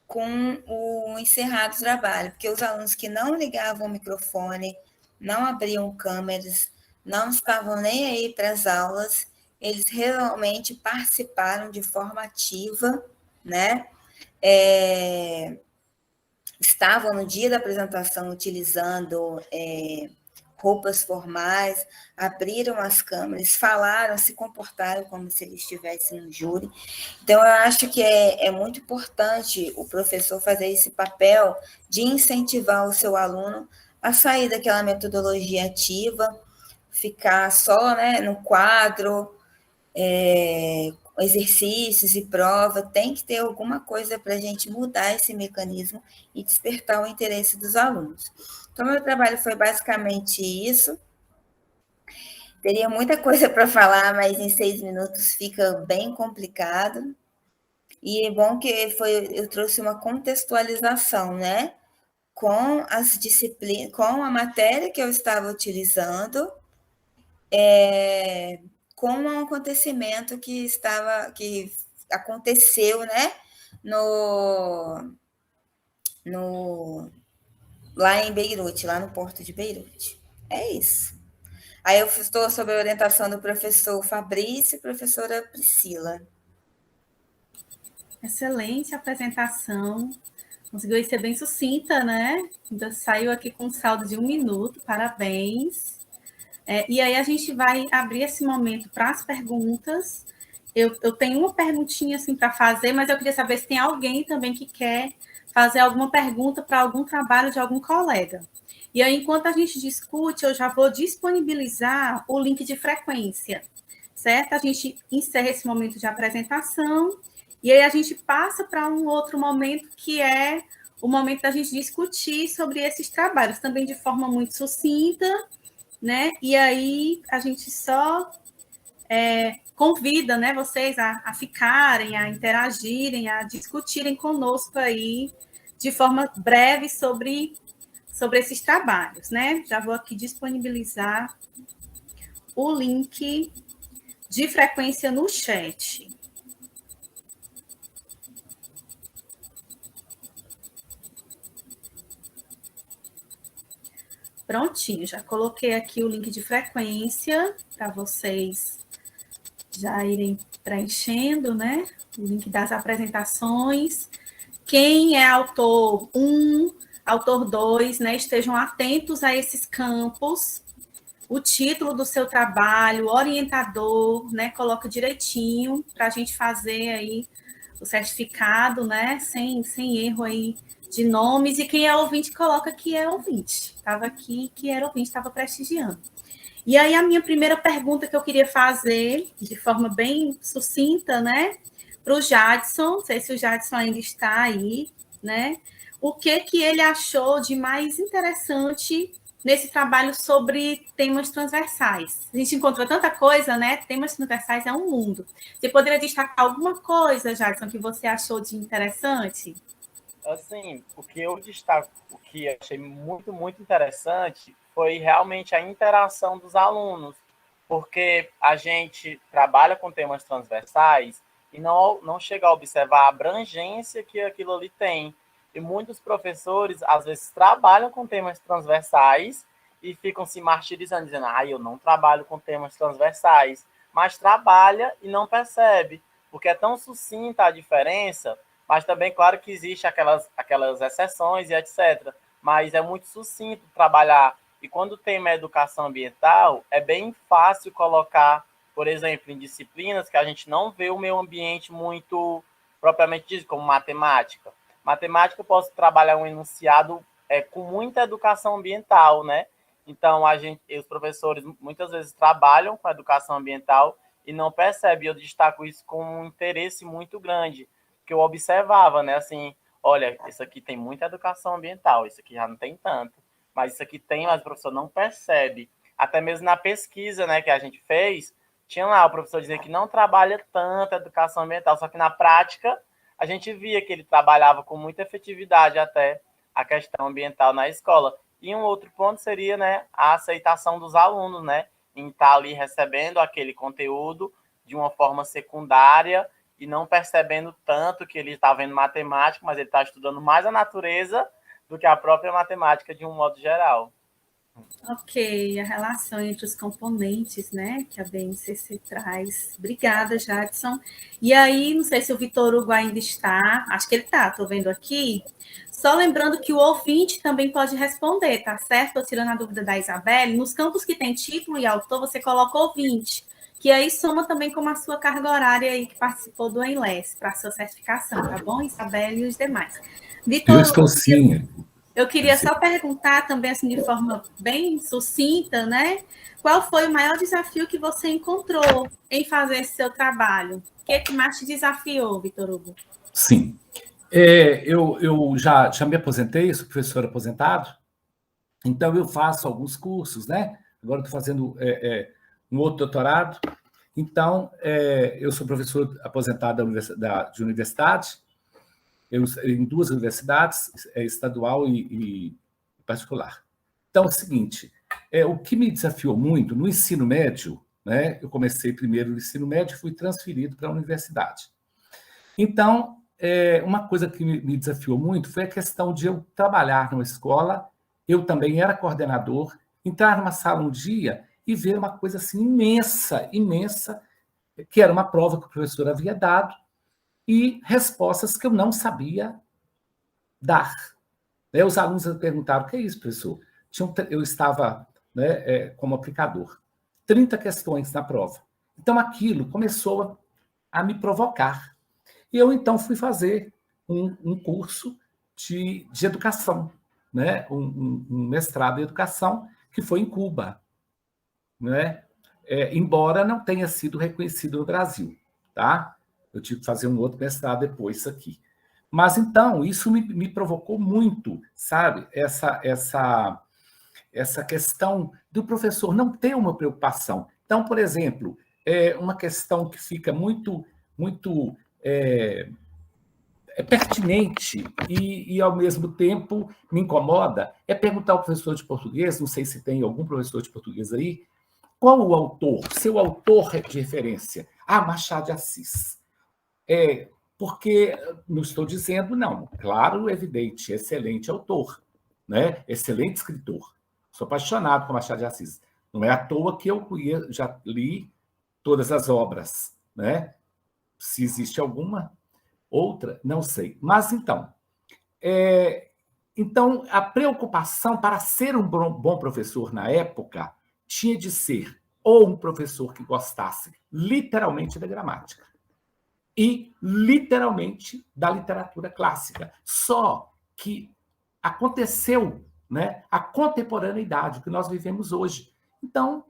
com o encerrado do trabalho, porque os alunos que não ligavam o microfone, não abriam câmeras, não estavam nem aí para as aulas, eles realmente participaram de forma ativa, né? Estavam no dia da apresentação utilizando roupas formais, abriram as câmeras, falaram, se comportaram como se eles estivessem no júri. Então, eu acho que é muito importante o professor fazer esse papel de incentivar o seu aluno a sair daquela metodologia ativa, ficar só, né, no quadro, exercícios e prova, tem que ter alguma coisa para a gente mudar esse mecanismo e despertar o interesse dos alunos. Então, meu trabalho foi basicamente isso. Teria muita coisa para falar, mas em 6 minutos fica bem complicado. E é bom que eu trouxe uma contextualização, né? Com as disciplinas, com a matéria que eu estava utilizando, com um acontecimento que aconteceu, né? Lá em Beirute, lá no porto de Beirute. É isso. Aí eu estou sob a orientação do professor Fabrício e professora Priscila. Excelente apresentação. Conseguiu ser bem sucinta, né? Ainda saiu aqui com um saldo de 1 minuto. Parabéns. E aí a gente vai abrir esse momento para as perguntas. Eu tenho uma perguntinha assim para fazer, mas eu queria saber se tem alguém também que quer fazer alguma pergunta para algum trabalho de algum colega. E aí, enquanto a gente discute, eu já vou disponibilizar o link de frequência, certo? A gente encerra esse momento de apresentação e aí a gente passa para um outro momento que é o momento da gente discutir sobre esses trabalhos, também de forma muito sucinta, né? E aí a gente só convida, né, vocês a ficarem, a interagirem, a discutirem conosco aí de forma breve sobre esses trabalhos, né? Já vou aqui disponibilizar o link de frequência no chat. Prontinho, já coloquei aqui o link de frequência para vocês já irem preenchendo, né? O link das apresentações. Quem é autor 1, autor 2, né? Estejam atentos a esses campos. O título do seu trabalho, o orientador, né? Coloca direitinho para a gente fazer aí o certificado, né? Sem erro aí de nomes. E quem é ouvinte, coloca que é ouvinte. Estava aqui, que era ouvinte, estava prestigiando. E aí, a minha primeira pergunta que eu queria fazer, de forma bem sucinta, né, para o Jadson, não sei se o Jadson ainda está aí, né, o que ele achou de mais interessante nesse trabalho sobre temas transversais. A gente encontrou tanta coisa, né, temas transversais é um mundo. Você poderia destacar alguma coisa, Jadson, que você achou de interessante? Assim, o que eu destaco, o que eu achei muito, muito interessante foi realmente a interação dos alunos, porque a gente trabalha com temas transversais e não chega a observar a abrangência que aquilo ali tem. E muitos professores, às vezes, trabalham com temas transversais e ficam se martirizando, dizendo, eu não trabalho com temas transversais, mas trabalha e não percebe, porque é tão sucinta a diferença, mas também, claro, que existe aquelas exceções e etc. Mas é muito sucinto trabalhar. E quando o tema é educação ambiental, é bem fácil colocar, por exemplo, em disciplinas que a gente não vê o meio ambiente muito propriamente dito, como matemática. Matemática, eu posso trabalhar um enunciado com muita educação ambiental, né? Então, os professores muitas vezes trabalham com a educação ambiental e não percebe. Eu destaco isso com um interesse muito grande, que eu observava, né? Assim, olha, isso aqui tem muita educação ambiental, isso aqui já não tem tanto, mas isso aqui tem, mas o professor não percebe. Até mesmo na pesquisa, né, que a gente fez, tinha lá o professor dizer que não trabalha tanto a educação ambiental, só que na prática a gente via que ele trabalhava com muita efetividade até a questão ambiental na escola. E um outro ponto seria, né, a aceitação dos alunos, né, em estar ali recebendo aquele conteúdo de uma forma secundária e não percebendo tanto que ele está vendo matemática, mas ele está estudando mais a natureza do que a própria matemática de um modo geral. Ok, a relação entre os componentes, né, que a BNCC traz. Obrigada, Jadson. E aí, não sei se o Vitor Hugo ainda está, acho que ele está, estou vendo aqui. Só lembrando que o ouvinte também pode responder, tá certo? Estou tirando a dúvida da Isabelle. Nos campos que tem título e autor, você coloca ouvinte, que aí soma também como a sua carga horária aí que participou do ENLES, para a sua certificação, tá bom, Isabelle e os demais. Vitor, eu estou sim. Eu queria só perguntar também, assim, de forma bem sucinta, né? Qual foi o maior desafio que você encontrou em fazer esse seu trabalho? O que é que mais te desafiou, Vitor Hugo? Sim. Eu já me aposentei, sou professor aposentado, então eu faço alguns cursos, né? Agora estou fazendo um outro doutorado. Então, eu sou professor aposentado de universidade, em 2 universidades, estadual e particular. Então, é o seguinte, o que me desafiou muito, no ensino médio, né, eu comecei primeiro no ensino médio e fui transferido para a universidade. Então, uma coisa que me desafiou muito foi a questão de eu trabalhar numa escola, eu também era coordenador, entrar numa sala um dia e ver uma coisa assim imensa, que era uma prova que o professor havia dado, e respostas que eu não sabia dar. Os alunos perguntaram, o que é isso, professor? Eu estava, né, como aplicador. 30 questões na prova. Então, aquilo começou a me provocar. E eu, então, fui fazer um curso de educação, né? um mestrado em educação, que foi em Cuba, né? Embora não tenha sido reconhecido no Brasil, tá? Eu tive que fazer um outro mestrado depois aqui. Mas, então, isso me provocou muito, sabe? Essa questão do professor não ter uma preocupação. Então, por exemplo, uma questão que fica muito pertinente e, ao mesmo tempo, me incomoda, é perguntar ao professor de português, não sei se tem algum professor de português aí, qual o autor, seu autor de referência? Machado de Assis. Porque não estou dizendo, não, claro, evidente, excelente autor, né? Excelente escritor. Sou apaixonado por Machado de Assis. Não é à toa que eu já li todas as obras, né? Se existe alguma outra, não sei. Mas, então, a preocupação para ser um bom professor na época tinha de ser ou um professor que gostasse literalmente da gramática e literalmente da literatura clássica. Só que aconteceu, né, a contemporaneidade que nós vivemos hoje. Então,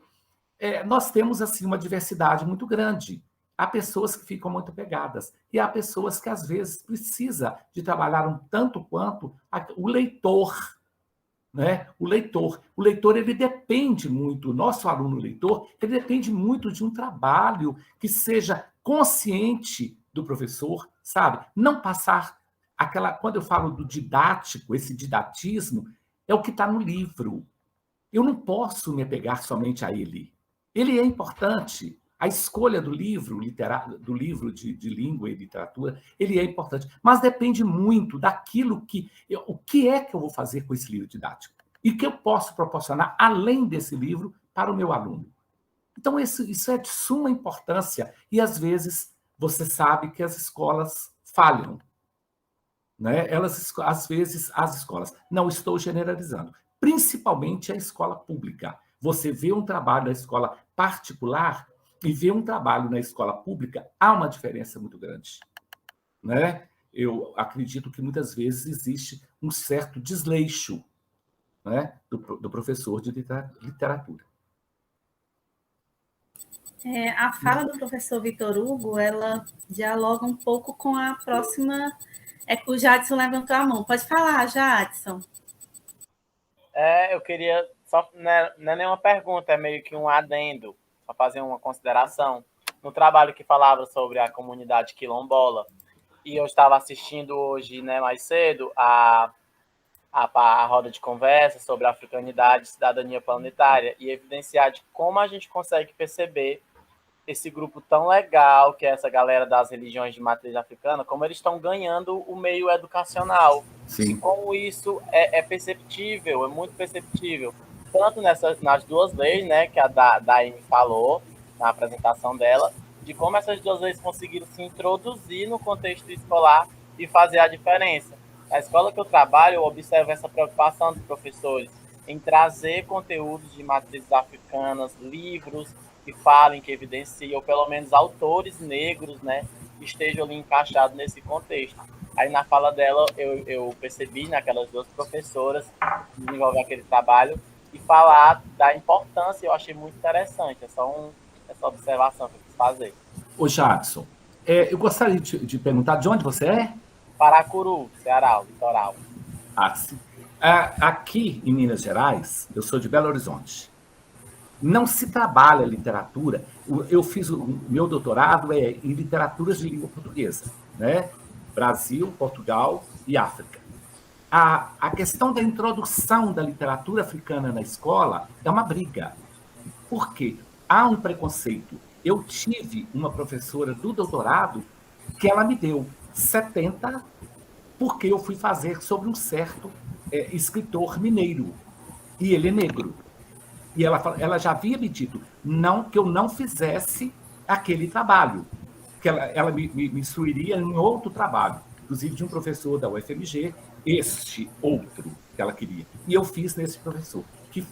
nós temos assim uma diversidade muito grande. Há pessoas que ficam muito pegadas e há pessoas que, às vezes, precisa de trabalhar um tanto quanto o leitor, né? O leitor ele depende muito, o nosso aluno leitor, ele depende muito de um trabalho que seja consciente do professor, sabe? Não passar quando eu falo do didático, esse didatismo, é o que está no livro. Eu não posso me apegar somente a ele. Ele é importante. A escolha do livro, de língua e literatura, ele é importante. Mas depende muito daquilo o que é que eu vou fazer com esse livro didático e que eu posso proporcionar, além desse livro, para o meu aluno. Então, isso é de suma importância. E, às vezes, você sabe que as escolas falham. Né? Às vezes, as escolas, não estou generalizando, principalmente a escola pública. Você vê um trabalho na escola particular e vê um trabalho na escola pública, há uma diferença muito grande. Né? Eu acredito que muitas vezes existe um certo desleixo, né, do professor de literatura. A fala do professor Vitor Hugo, ela dialoga um pouco com a próxima. O Jadson levantou a mão. Pode falar, Jadson. Eu queria, não é nenhuma pergunta, é meio que um adendo, para fazer uma consideração. No trabalho que falava sobre a comunidade quilombola, e eu estava assistindo hoje, né, mais cedo, a roda de conversa sobre a africanidade e cidadania planetária, e evidenciar de como a gente consegue perceber esse grupo tão legal, que é essa galera das religiões de matriz africana, como eles estão ganhando o meio educacional. Sim. Como isso é perceptível, é muito perceptível. Tanto nas duas leis, né, que a Daime falou, na apresentação dela, de como essas duas leis conseguiram se introduzir no contexto escolar e fazer a diferença. Na escola que eu trabalho, eu observo essa preocupação dos professores em trazer conteúdos de matrizes africanas, livros que falem, que evidenciem, ou pelo menos autores negros, né, que estejam ali encaixados nesse contexto. Aí na fala dela, eu percebi naquelas duas professoras desenvolver aquele trabalho e falar da importância, eu achei muito interessante, essa observação que eu quis fazer. Ô, Jadson, eu gostaria de perguntar de onde você é? Paracuru, Ceará, litoral. Sim. Aqui em Minas Gerais, eu sou de Belo Horizonte. Não se trabalha literatura. Eu fiz o meu doutorado em literaturas de língua portuguesa, né? Brasil, Portugal e África. A questão da introdução da literatura africana na escola é uma briga. Por quê? Há um preconceito. Eu tive uma professora do doutorado que ela me deu 70 porque eu fui fazer sobre um certo escritor mineiro. E ele é negro. E ela já havia me dito que eu não fizesse aquele trabalho, que ela me instruiria em outro trabalho, inclusive de um professor da UFMG, este outro que ela queria. E eu fiz nesse professor, que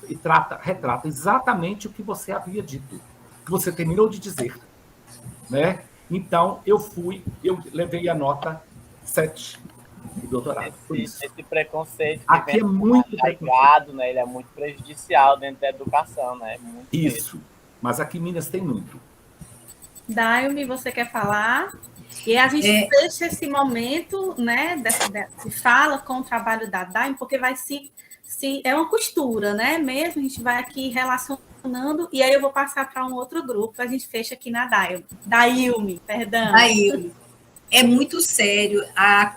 retrata exatamente o que você havia dito, que você terminou de dizer. Né? Então, eu levei a nota 7 do doutorado. Esse preconceito que aqui é muito arraigado, né? Ele é muito prejudicial dentro da educação, né? Muito isso, mas aqui em Minas tem muito. Daime, você quer falar? E a gente fecha esse momento, né, de fala com o trabalho da Daime, porque vai é uma costura, né? Mesmo a gente vai aqui relacionando, e aí eu vou passar para um outro grupo, a gente fecha aqui na Dailme, perdão. Dailme. É muito sério a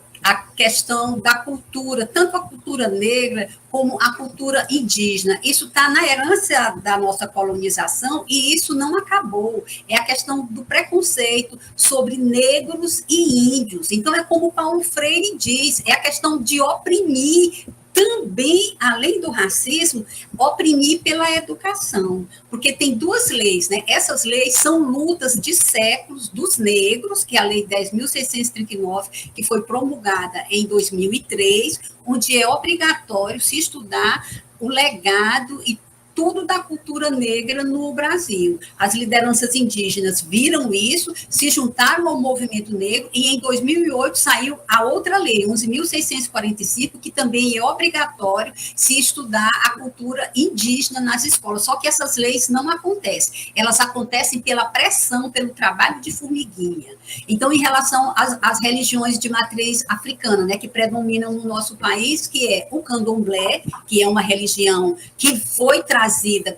questão da cultura, tanto a cultura negra como a cultura indígena. Isso está na herança da nossa colonização e isso não acabou. É a questão do preconceito sobre negros e índios. Então, é como Paulo Freire diz, é a questão de oprimir também, além do racismo, oprimir pela educação, porque tem duas leis, né? Essas leis são lutas de séculos dos negros, que é a Lei 10.639, que foi promulgada em 2003, onde é obrigatório se estudar o legado e tudo da cultura negra no Brasil. As lideranças indígenas viram isso, se juntaram ao movimento negro, e em 2008 saiu a outra lei, 11.645, que também é obrigatório se estudar a cultura indígena nas escolas. Só que essas leis não acontecem. Elas acontecem pela pressão, pelo trabalho de formiguinha. Então, em relação às religiões de matriz africana, né, que predominam no nosso país, que é o candomblé, que é uma religião que foi trazida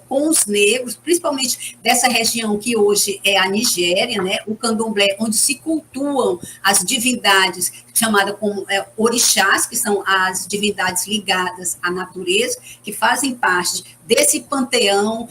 com os negros, principalmente dessa região que hoje é a Nigéria, né? O candomblé, onde se cultuam as divindades chamadas como orixás, que são as divindades ligadas à natureza, que fazem parte desse panteão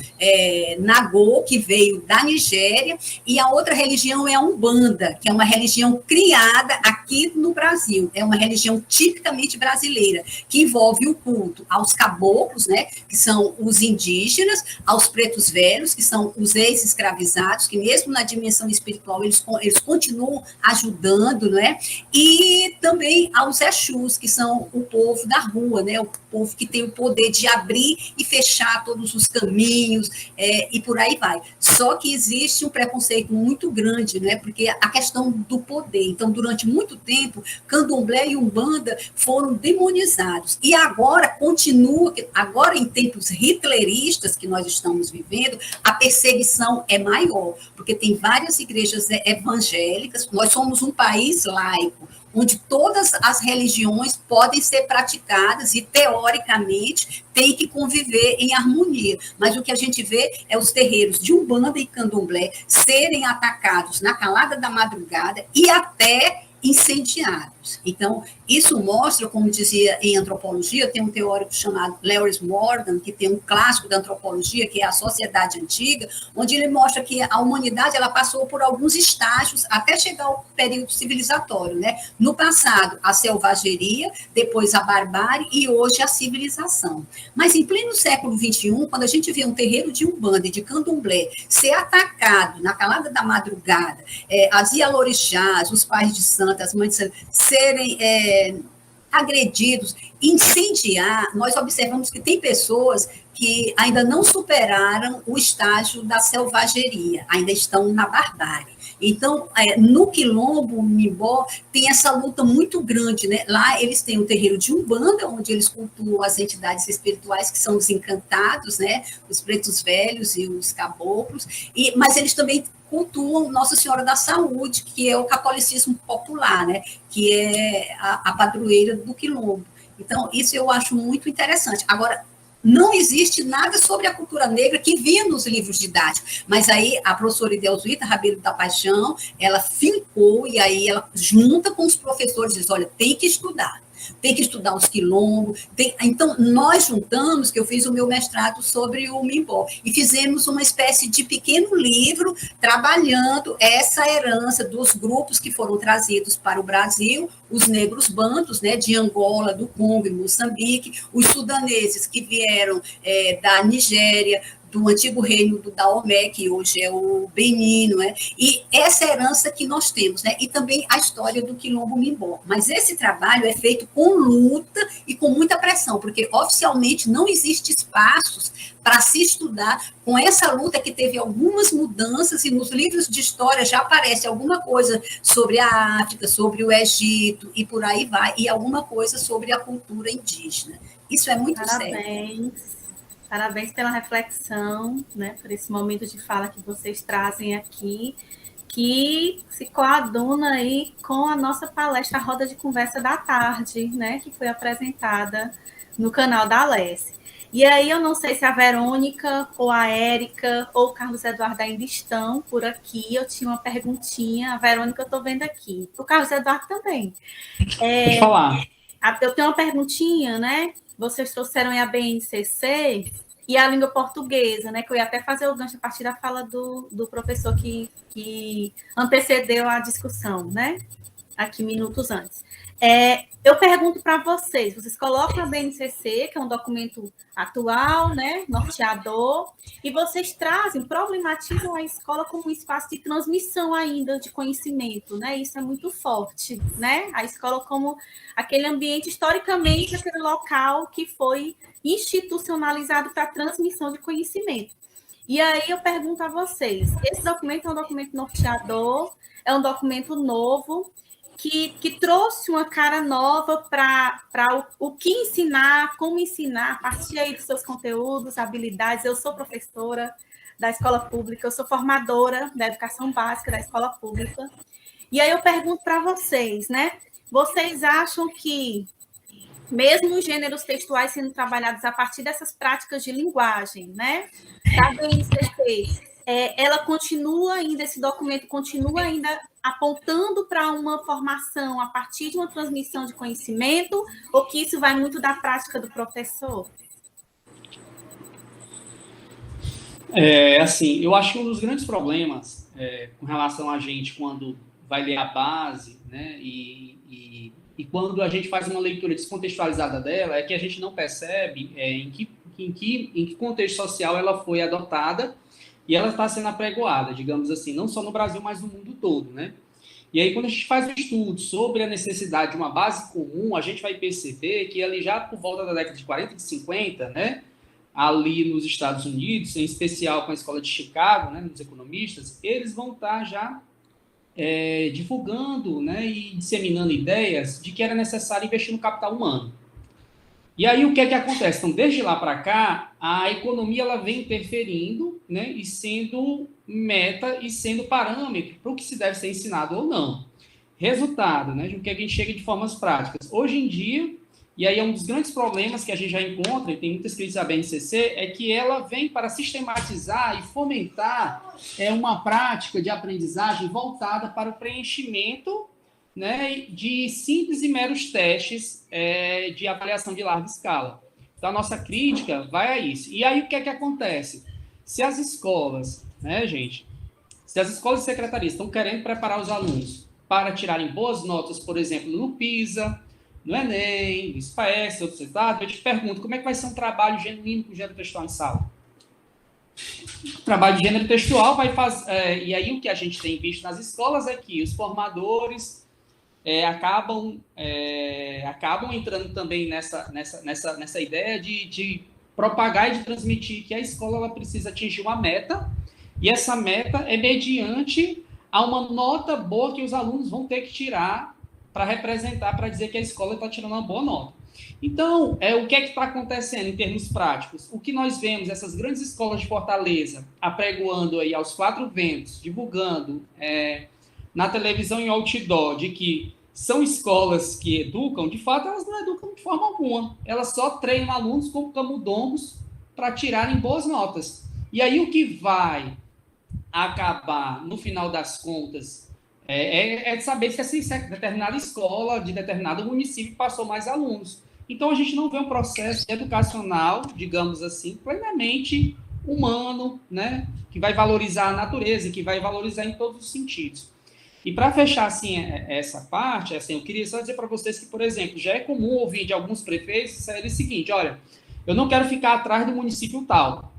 Nagô, que veio da Nigéria, e a outra religião é a Umbanda, que é uma religião criada aqui no Brasil, é uma religião tipicamente brasileira, que envolve o culto aos caboclos, né, que são os indígenas, aos pretos velhos, que são os ex-escravizados, que mesmo na dimensão espiritual eles continuam ajudando, né, e e também aos Exus, que são o povo da rua, né? O povo que tem o poder de abrir e fechar todos os caminhos, e por aí vai. Só que existe um preconceito muito grande, né? Porque a questão do poder. Então, durante muito tempo, Candomblé e Umbanda foram demonizados. E agora continua, agora em tempos hitleristas que nós estamos vivendo, a perseguição é maior, porque tem várias igrejas evangélicas. Nós somos um país laico, onde todas as religiões podem ser praticadas e, teoricamente, tem que conviver em harmonia. Mas o que a gente vê é os terreiros de Umbanda e Candomblé serem atacados na calada da madrugada e até incendiados. Então, isso mostra, como dizia em antropologia, tem um teórico chamado Lewis Morgan, que tem um clássico da antropologia, que é a Sociedade Antiga, onde ele mostra que a humanidade ela passou por alguns estágios até chegar ao período civilizatório, né? No passado, a selvageria, depois a barbárie e hoje a civilização. Mas em pleno século XXI, quando a gente vê um terreiro de Umbanda e de Candomblé ser atacado na calada da madrugada, as Ialorixás, os pais de santo, as mães de santo, serem agredidos, incendiar, nós observamos que tem pessoas que ainda não superaram o estágio da selvageria, ainda estão na barbárie. Então, no Quilombo, Mimbó, tem essa luta muito grande, né? Lá eles têm um terreiro de Umbanda, onde eles cultuam as entidades espirituais, que são os encantados, né? Os pretos velhos e os caboclos, mas eles também cultuam Nossa Senhora da Saúde, que é o catolicismo popular, né? Que é a padroeira do Quilombo. Então, isso eu acho muito interessante. Agora, não existe nada sobre a cultura negra que vinha nos livros didáticos, mas aí a professora Idelzuíta Rabelo da Paixão, ela fincou, e aí ela junta com os professores e diz, olha, tem que estudar os quilombos. Então, nós juntamos, que eu fiz o meu mestrado sobre o Mimbó, e fizemos uma espécie de pequeno livro trabalhando essa herança dos grupos que foram trazidos para o Brasil, os negros bantos, né, de Angola, do Congo e Moçambique, os sudaneses que vieram da Nigéria, do antigo reino do Daomé, que hoje é o Benin, né? E essa herança que nós temos, né? E também a história do Quilombo Mimbó. Mas esse trabalho é feito com luta e com muita pressão, porque oficialmente não existe espaços para se estudar com essa luta que teve algumas mudanças, e nos livros de história já aparece alguma coisa sobre a África, sobre o Egito, e por aí vai, e alguma coisa sobre a cultura indígena. Isso é muito sério. Parabéns pela reflexão, né, por esse momento de fala que vocês trazem aqui, que se coaduna aí com a nossa palestra Roda de Conversa da Tarde, né, que foi apresentada no canal da Alesse. E aí eu não sei se a Verônica, ou a Érica, ou o Carlos Eduardo ainda estão por aqui. Eu tinha uma perguntinha, a Verônica eu estou vendo aqui, o Carlos Eduardo também. Pode falar. Eu tenho uma perguntinha, né? Vocês trouxeram a BNCC e a língua portuguesa, né? Que eu ia até fazer o gancho a partir da fala do professor que antecedeu a discussão, né? Aqui, minutos antes. Eu pergunto para vocês colocam a BNCC, que é um documento atual, né, norteador, e vocês problematizam a escola como um espaço de transmissão ainda de conhecimento, né? Isso é muito forte, né? A escola como aquele ambiente, historicamente, aquele local que foi institucionalizado para a transmissão de conhecimento. E aí eu pergunto a vocês, esse documento é um documento norteador, é um documento novo, que trouxe uma cara nova para o que ensinar, como ensinar, a partir aí dos seus conteúdos, habilidades. Eu sou professora da escola pública, eu sou formadora da educação básica da escola pública. E aí eu pergunto para vocês, né? Vocês acham que, mesmo os gêneros textuais sendo trabalhados a partir dessas práticas de linguagem, né? Da BNCC, ela continua ainda, esse documento continua ainda apontando para uma formação a partir de uma transmissão de conhecimento, ou que isso vai muito da prática do professor? Assim, eu acho que um dos grandes problemas com relação a gente quando vai ler a base, né, e quando a gente faz uma leitura descontextualizada dela, é que a gente não percebe em que contexto social ela foi adotada e ela está sendo apregoada, digamos assim, não só no Brasil, mas no mundo todo, né? E aí, quando a gente faz um estudo sobre a necessidade de uma base comum, a gente vai perceber que ali já por volta da década de 40 e de 50, né, ali nos Estados Unidos, em especial com a escola de Chicago, né, nos economistas, eles vão estar já divulgando, né, e disseminando ideias de que era necessário investir no capital humano. E aí o que é que acontece? Então, desde lá para cá, a economia ela vem interferindo, né, e sendo meta e sendo parâmetro para o que se deve ser ensinado ou não. Resultado, né, de o que a gente chega de formas práticas. Hoje em dia, e aí é um dos grandes problemas que a gente já encontra, e tem muitas críticas da BNCC, é que ela vem para sistematizar e fomentar uma prática de aprendizagem voltada para o preenchimento, né, de simples e meros testes de avaliação de larga escala. Então, a nossa crítica vai a isso. E aí, o que é que acontece? Se as escolas, né, gente, se as escolas e secretarias estão querendo preparar os alunos para tirarem boas notas, por exemplo, no PISA, no Enem, no SPAES, outros estados, eu te pergunto, como é que vai ser um trabalho genuíno com gênero textual em sala? O trabalho de gênero textual vai fazer... e aí, o que a gente tem visto nas escolas é que os formadores acabam entrando também nessa ideia de propagar e de transmitir que a escola ela precisa atingir uma meta, e essa meta é mediante a uma nota boa que os alunos vão ter que tirar para representar, para dizer que a escola está tirando uma boa nota. Então, o que é que está acontecendo em termos práticos? O que nós vemos, essas grandes escolas de Fortaleza apregoando aí aos quatro ventos, divulgando na televisão e outdoor, de que são escolas que educam, de fato, elas não educam de forma alguma. Elas só treinam alunos como camundongos para tirarem boas notas. E aí o que vai acabar, no final das contas, de saber se essa determinada escola, de determinado município, passou mais alunos. Então, a gente não vê um processo educacional, digamos assim, plenamente humano, né, que vai valorizar a natureza, que vai valorizar em todos os sentidos. E para fechar assim, essa parte, assim, eu queria só dizer para vocês que, por exemplo, já é comum ouvir de alguns prefeitos dizer o seguinte: olha, eu não quero ficar atrás do município tal.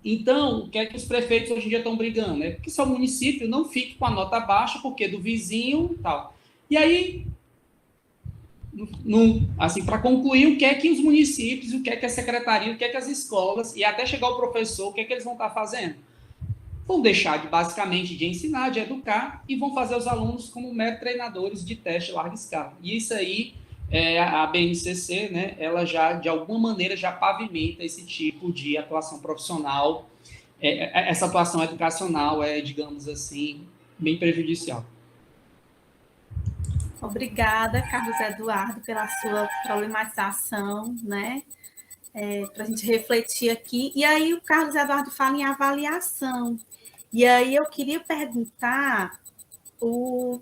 Então, o que é que os prefeitos hoje em dia estão brigando? É que seu município não fique com a nota baixa, porque do vizinho e tal. E aí, assim, para concluir, o que é que os municípios, o que é que a secretaria, o que é que as escolas, e até chegar o professor, o que é que eles vão estar fazendo? Vão deixar basicamente de ensinar, de educar, e vão fazer os alunos como meros treinadores de teste larga escala. E isso aí, a BNCC, né, ela já, de alguma maneira, já pavimenta esse tipo de atuação profissional, essa atuação educacional digamos assim, bem prejudicial. Obrigada, Carlos Eduardo, pela sua problematização, né? Para a gente refletir aqui. E aí o Carlos Eduardo fala em avaliação. E aí eu queria perguntar, o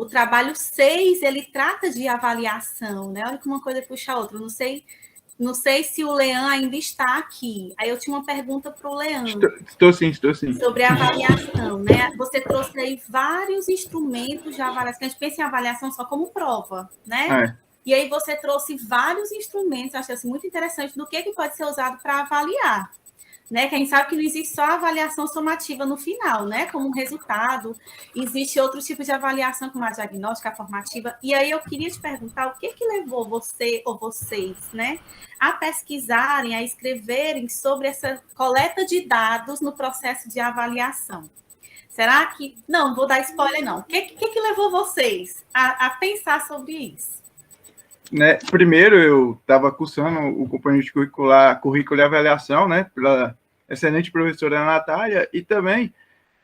trabalho 6, ele trata de avaliação, né? Olha que uma coisa puxa a outra. Não sei se o Leandro ainda está aqui. Aí eu tinha uma pergunta para o Leandro. Estou sim. Sobre a avaliação, né? Você trouxe aí vários instrumentos de avaliação. A gente pensa em avaliação só como prova, né? E aí você trouxe vários instrumentos, eu achei assim, muito interessante, do que pode ser usado para avaliar. Né? Que a gente sabe que não existe só a avaliação somativa no final, né? Como um resultado. Existe outros tipos de avaliação, como a diagnóstica, a formativa. E aí eu queria te perguntar o que levou você ou vocês, né, a pesquisarem, a escreverem sobre essa coleta de dados no processo de avaliação. Será que... Não, vou dar spoiler, não. O que levou vocês a pensar sobre isso? Né, primeiro, eu estava cursando o componente curricular, currículo e avaliação, né, pela excelente professora Natália, e também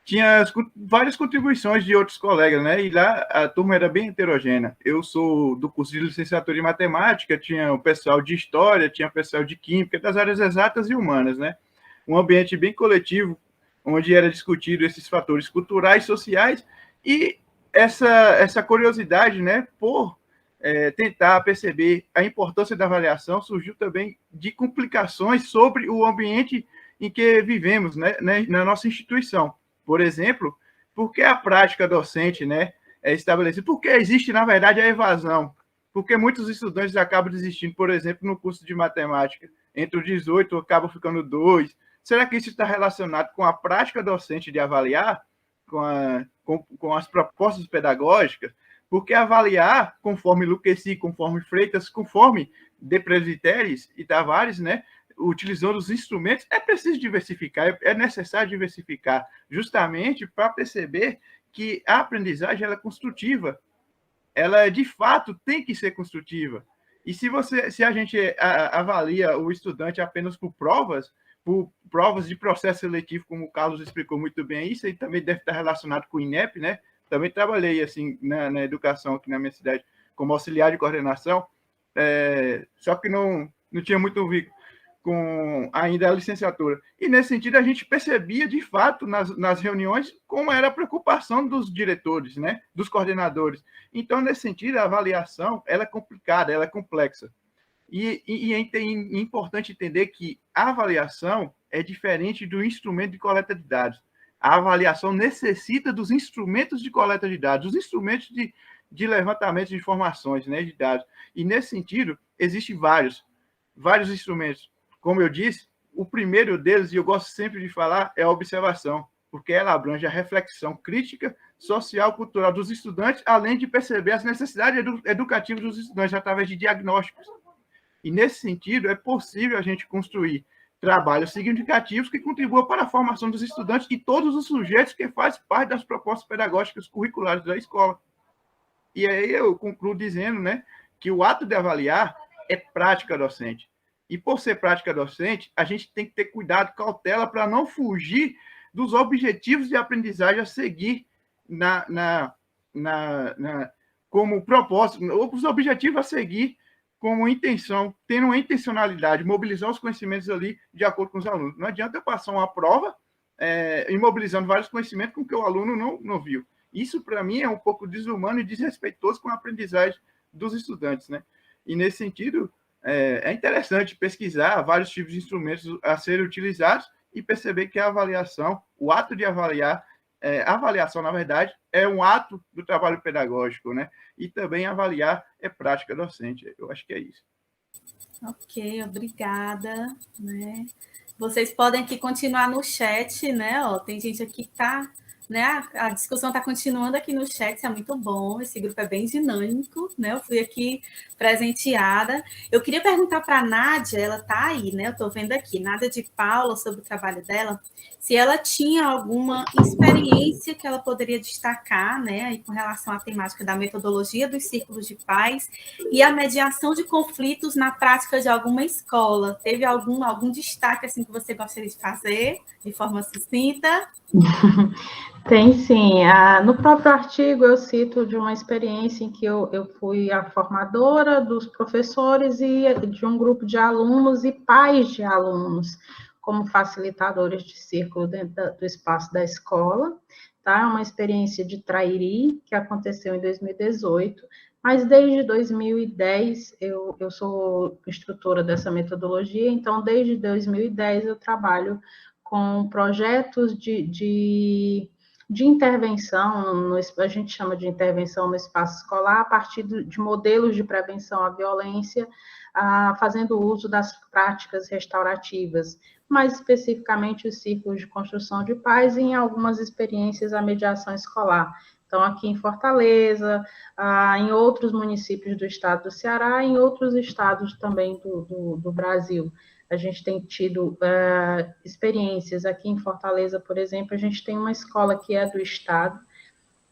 tinha várias contribuições de outros colegas, né, e lá a turma era bem heterogênea. Eu sou do curso de licenciatura em matemática, tinha o pessoal de história, tinha o pessoal de química, das áreas exatas e humanas, né, um ambiente bem coletivo, onde era discutido esses fatores culturais, sociais, e essa curiosidade, né, por tentar perceber a importância da avaliação surgiu também de complicações sobre o ambiente em que vivemos, né, na nossa instituição. Por exemplo, por que a prática docente, né, é estabelecida? Porque existe, na verdade, a evasão. Porque muitos estudantes acabam desistindo, por exemplo, no curso de matemática. Entre os 18, acabam ficando 2. Será que isso está relacionado com a prática docente de avaliar? com as propostas pedagógicas, porque avaliar, conforme Lucchesi, conforme Freitas, conforme De Presbiteris e Tavares, né, utilizando os instrumentos, é preciso diversificar, é necessário diversificar, justamente para perceber que a aprendizagem ela é construtiva, ela de fato tem que ser construtiva. E se a gente avalia o estudante apenas por provas de processo seletivo, como o Carlos explicou muito bem, isso aí também deve estar relacionado com o INEP, né? Também trabalhei assim na educação aqui na minha cidade como auxiliar de coordenação, só que não tinha muito a ver com ainda a licenciatura. E, nesse sentido, a gente percebia, de fato, nas reuniões, como era a preocupação dos diretores, né, dos coordenadores. Então, nesse sentido, a avaliação ela é complicada, ela é complexa. E é importante entender que a avaliação é diferente do instrumento de coleta de dados. A avaliação necessita dos instrumentos de coleta de dados, dos instrumentos de levantamento de informações, né, de dados. E, nesse sentido, existem vários instrumentos. Como eu disse, o primeiro deles, e eu gosto sempre de falar, é a observação, porque ela abrange a reflexão crítica, social, cultural dos estudantes, além de perceber as necessidades educativas dos estudantes através de diagnósticos. E, nesse sentido, é possível a gente construir trabalhos significativos que contribuam para a formação dos estudantes e todos os sujeitos que fazem parte das propostas pedagógicas curriculares da escola. E aí eu concluo dizendo, né, que o ato de avaliar é prática docente. E, por ser prática docente, a gente tem que ter cuidado, cautela, para não fugir dos objetivos de aprendizagem a seguir como propósito, os objetivos a seguir como intenção, tendo uma intencionalidade, mobilizar os conhecimentos ali de acordo com os alunos. Não adianta eu passar uma prova imobilizando vários conhecimentos com que o aluno não viu. Isso, para mim, é um pouco desumano e desrespeitoso com a aprendizagem dos estudantes, né? E, nesse sentido, é interessante pesquisar vários tipos de instrumentos a serem utilizados e perceber que a avaliação, o ato de avaliar, a avaliação, na verdade, é um ato do trabalho pedagógico, né? E também avaliar é prática docente. Eu acho que é isso. Ok, obrigada, né? Vocês podem aqui continuar no chat, né? Ó, tem gente aqui que está... Né? A discussão está continuando aqui no chat, isso é muito bom, esse grupo é bem dinâmico, né? Eu fui aqui presenteada. Eu queria perguntar para a Nádia, ela está aí, né? Eu estou vendo aqui, Nádia de Paula, sobre o trabalho dela, se ela tinha alguma experiência que ela poderia destacar, né? Aí, com relação à temática da metodologia dos círculos de paz e a mediação de conflitos na prática de alguma escola. Teve algum destaque assim, que você gostaria de fazer, de forma sucinta? Tem sim. No próprio artigo eu cito de uma experiência em que eu fui a formadora dos professores e de um grupo de alunos e pais de alunos como facilitadores de círculo dentro do espaço da escola, tá? Uma experiência de Trairi, que aconteceu em 2018, mas desde 2010 eu sou instrutora dessa metodologia, então desde 2010 eu trabalho com projetos de intervenção, a gente chama de intervenção no espaço escolar, a partir de modelos de prevenção à violência, fazendo uso das práticas restaurativas, mais especificamente os círculos de construção de paz e em algumas experiências a mediação escolar. Então, aqui em Fortaleza, em outros municípios do estado do Ceará, em outros estados também do Brasil. A gente tem tido experiências aqui em Fortaleza, por exemplo, a gente tem uma escola que é do estado,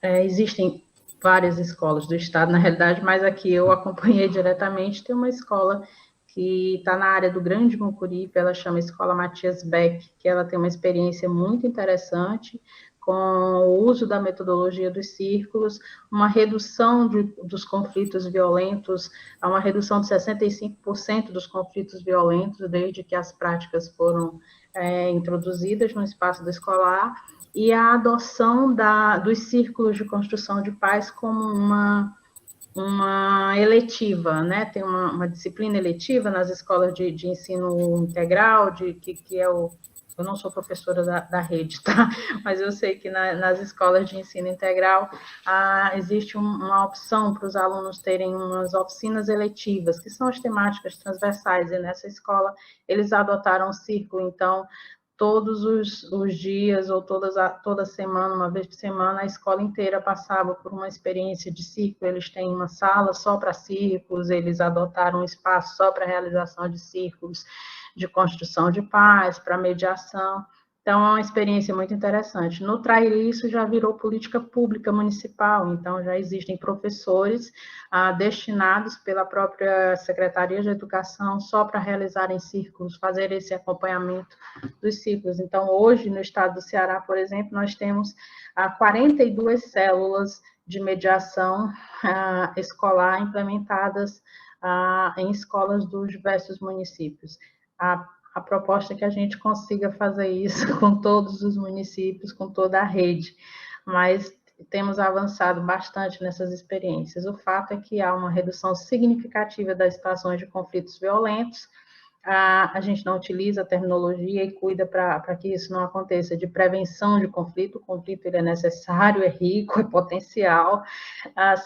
existem várias escolas do estado, na realidade, mas aqui eu acompanhei diretamente, tem uma escola que está na área do Grande Mucuripe, ela chama Escola Matias Beck, que ela tem uma experiência muito interessante, com o uso da metodologia dos círculos, uma redução dos conflitos violentos, uma redução de 65% dos conflitos violentos, desde que as práticas foram introduzidas no espaço escolar, e a adoção dos círculos de construção de paz como uma eletiva, né? Tem uma disciplina eletiva nas escolas de ensino integral, que é o... Eu não sou professora da rede, tá? Mas eu sei que nas escolas de ensino integral existe uma opção para os alunos terem umas oficinas eletivas, que são as temáticas transversais, e nessa escola eles adotaram o círculo, então todos os dias ou toda semana, uma vez por semana, a escola inteira passava por uma experiência de círculo. Eles têm uma sala só para círculos, eles adotaram um espaço só para realização de círculos de construção de paz, para mediação. Então, é uma experiência muito interessante. No Trairi, isso já virou política pública municipal, então já existem professores destinados pela própria Secretaria de Educação só para realizarem círculos, fazer esse acompanhamento dos círculos. Então, hoje, no estado do Ceará, por exemplo, nós temos 42 células de mediação escolar implementadas em escolas dos diversos municípios. A proposta é que a gente consiga fazer isso com todos os municípios, com toda a rede, mas temos avançado bastante nessas experiências. O fato é que há uma redução significativa das situações de conflitos violentos. A gente não utiliza a terminologia e cuida para que isso não aconteça, de prevenção de conflito. O conflito ele é necessário, é rico, é potencial.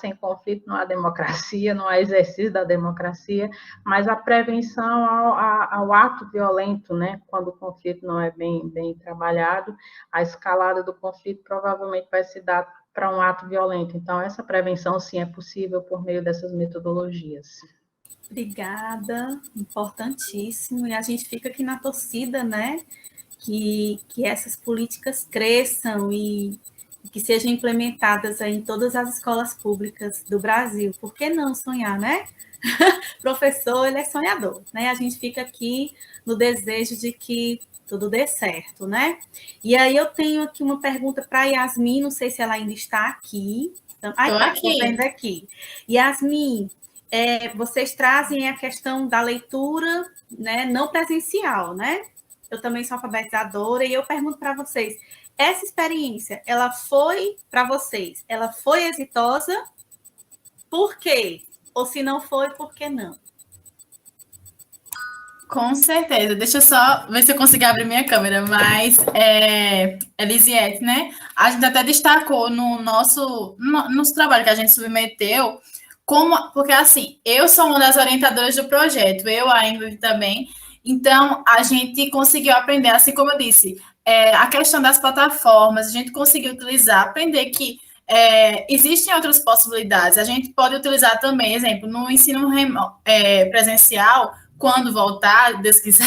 Sem conflito não há democracia, não há exercício da democracia, mas a prevenção ao ato violento, né? Quando o conflito não é bem trabalhado, a escalada do conflito provavelmente vai se dar para um ato violento. Então, essa prevenção, sim, é possível por meio dessas metodologias. Obrigada, importantíssimo. E a gente fica aqui na torcida, né? Que essas políticas cresçam e que sejam implementadas aí em todas as escolas públicas do Brasil. Por que não sonhar, né? Professor, ele é sonhador, né? A gente fica aqui no desejo de que tudo dê certo, né? E aí eu tenho aqui uma pergunta para a Yasmin, não sei se ela ainda está aqui. Estou vendo aqui. Yasmin, vocês trazem a questão da leitura, né, não presencial, né? Eu também sou alfabetizadora e eu pergunto para vocês, essa experiência, ela foi para vocês, ela foi exitosa? Por quê? Ou se não foi, por que não? Com certeza. Deixa eu só ver se eu consigo abrir minha câmera, mas Elisiete, né? A gente até destacou no nosso trabalho que a gente submeteu, porque assim, eu sou uma das orientadoras do projeto, eu, a Ingrid também, então a gente conseguiu aprender, assim como eu disse, a questão das plataformas, a gente conseguiu utilizar, aprender que existem outras possibilidades, a gente pode utilizar também, exemplo, no ensino presencial, quando voltar, Deus quiser,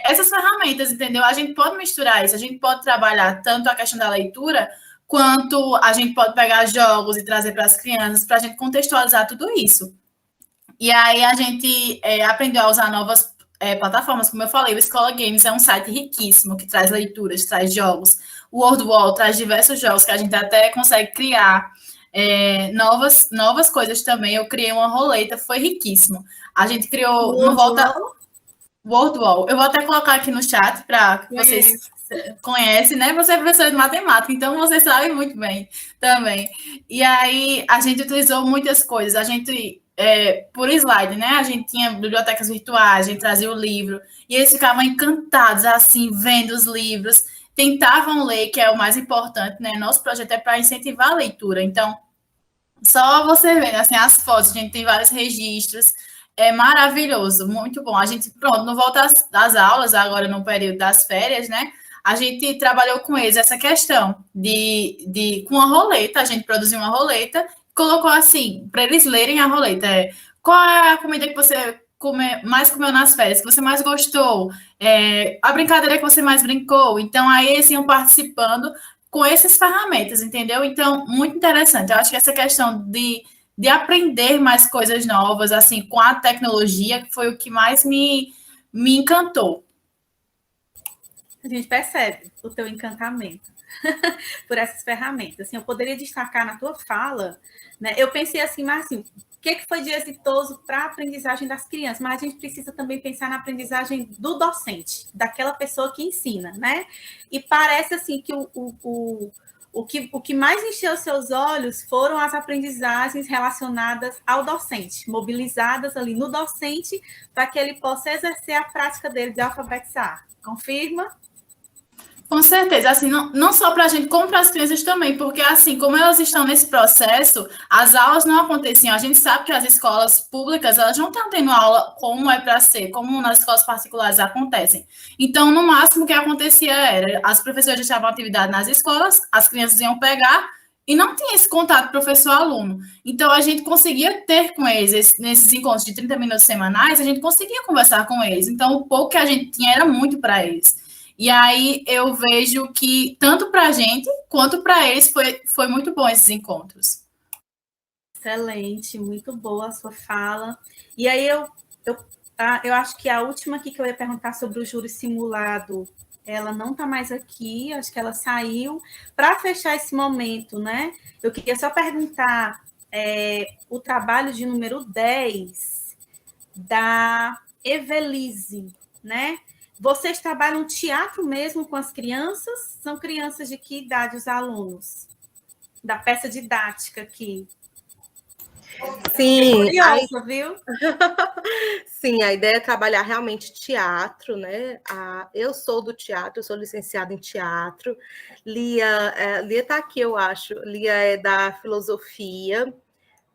essas ferramentas, entendeu? A gente pode misturar isso, a gente pode trabalhar tanto a questão da leitura, quanto a gente pode pegar jogos e trazer para as crianças, para a gente contextualizar tudo isso. E aí a gente aprendeu a usar novas plataformas, como eu falei, o Escola Games é um site riquíssimo, que traz leituras, traz jogos, o WordWall traz diversos jogos que a gente até consegue criar novas coisas também. Eu criei uma roleta, foi riquíssimo. A gente criou... WordWall. Eu vou até colocar aqui no chat para que vocês conhecem, né? Você é professor de matemática, então vocês sabem muito bem também. E aí a gente utilizou muitas coisas. A gente, por slide, né? A gente tinha bibliotecas virtuais, a gente trazia o livro, e eles ficavam encantados, assim, vendo os livros, tentavam ler, que é o mais importante, né? Nosso projeto é para incentivar a leitura. Então, só você vendo, assim, as fotos, a gente tem vários registros. É maravilhoso, muito bom. A gente, não volta às aulas, agora no período das férias, né? A gente trabalhou com eles essa questão com a roleta, a gente produziu uma roleta, colocou assim, para eles lerem a roleta. Qual é a comida que você mais comeu nas férias, que você mais gostou? A brincadeira que você mais brincou? Então, aí eles iam participando com essas ferramentas, entendeu? Então, muito interessante. Eu acho que essa questão de aprender mais coisas novas, assim, com a tecnologia, que foi o que mais me encantou. A gente percebe o teu encantamento por essas ferramentas. Assim, eu poderia destacar na tua fala, né? Eu pensei assim, mas assim, o que foi de exitoso para a aprendizagem das crianças? Mas a gente precisa também pensar na aprendizagem do docente, daquela pessoa que ensina, né? E parece assim que o que mais encheu seus olhos foram as aprendizagens relacionadas ao docente, mobilizadas ali no docente, para que ele possa exercer a prática dele de alfabetizar. Confirma? Com certeza, assim, não só para a gente, como para as crianças também, porque assim, como elas estão nesse processo, as aulas não aconteciam. A gente sabe que as escolas públicas, elas não estão tendo aula como é para ser, como nas escolas particulares acontecem. Então, no máximo, o que acontecia era, as professoras deixavam atividade nas escolas, as crianças iam pegar, e não tinha esse contato professor-aluno. Então, a gente conseguia ter com eles, nesses encontros de 30 minutos semanais, a gente conseguia conversar com eles. Então, o pouco que a gente tinha era muito para eles. E aí eu vejo que tanto para a gente quanto para eles foi muito bom esses encontros. Excelente, muito boa a sua fala. E aí eu acho que a última aqui que eu ia perguntar sobre o júri simulado, ela não está mais aqui, acho que ela saiu. Para fechar esse momento, né? Eu queria só perguntar o trabalho de número 10 da Evelise, né? Vocês trabalham teatro mesmo com as crianças? São crianças de que idade os alunos? Da peça didática aqui. Sim, curiosa, viu? Sim, a ideia é trabalhar realmente teatro, né? Eu sou do teatro, eu sou licenciada em teatro. Lia está aqui, eu acho. Lia é da filosofia.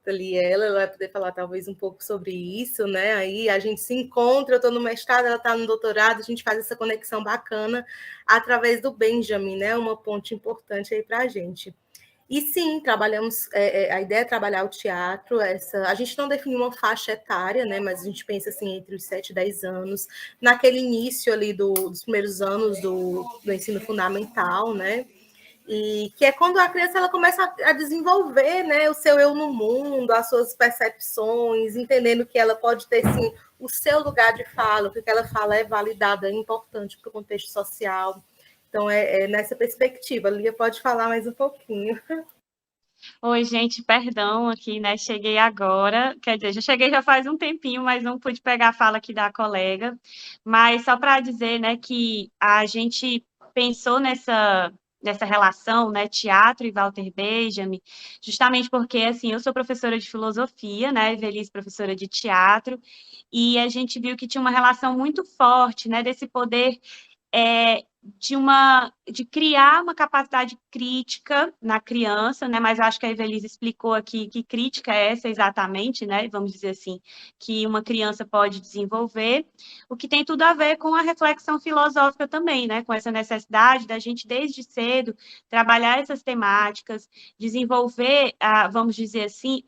Ali ela vai poder falar talvez um pouco sobre isso, né? Aí a gente se encontra, eu estou no mestrado, ela está no doutorado, a gente faz essa conexão bacana através do Benjamin, né? Uma ponte importante aí para a gente. E sim, trabalhamos, a ideia é trabalhar o teatro, a gente não definiu uma faixa etária, né? Mas a gente pensa assim, entre os 7 e 10 anos, naquele início ali dos primeiros anos do ensino fundamental, né? E que é quando a criança ela começa a desenvolver, né, o seu eu no mundo, as suas percepções, entendendo que ela pode ter, sim, o seu lugar de fala, o que ela fala é validado, é importante para o contexto social. Então, é nessa perspectiva. A Lia pode falar mais um pouquinho. Oi, gente, perdão aqui, né? Cheguei agora, quer dizer, já cheguei já faz um tempinho, mas não pude pegar a fala aqui da colega. Mas só para dizer, né, que a gente pensou nessa relação, né, teatro e Walter Benjamin, justamente porque, assim, eu sou professora de filosofia, né, Evelise professora de teatro, e a gente viu que tinha uma relação muito forte, né, desse poder de criar uma capacidade crítica na criança, né? Mas eu acho que a Evelise explicou aqui que crítica é essa exatamente, né? Vamos dizer assim, que uma criança pode desenvolver, o que tem tudo a ver com a reflexão filosófica também, né? Com essa necessidade da gente, desde cedo, trabalhar essas temáticas, desenvolver, vamos dizer assim,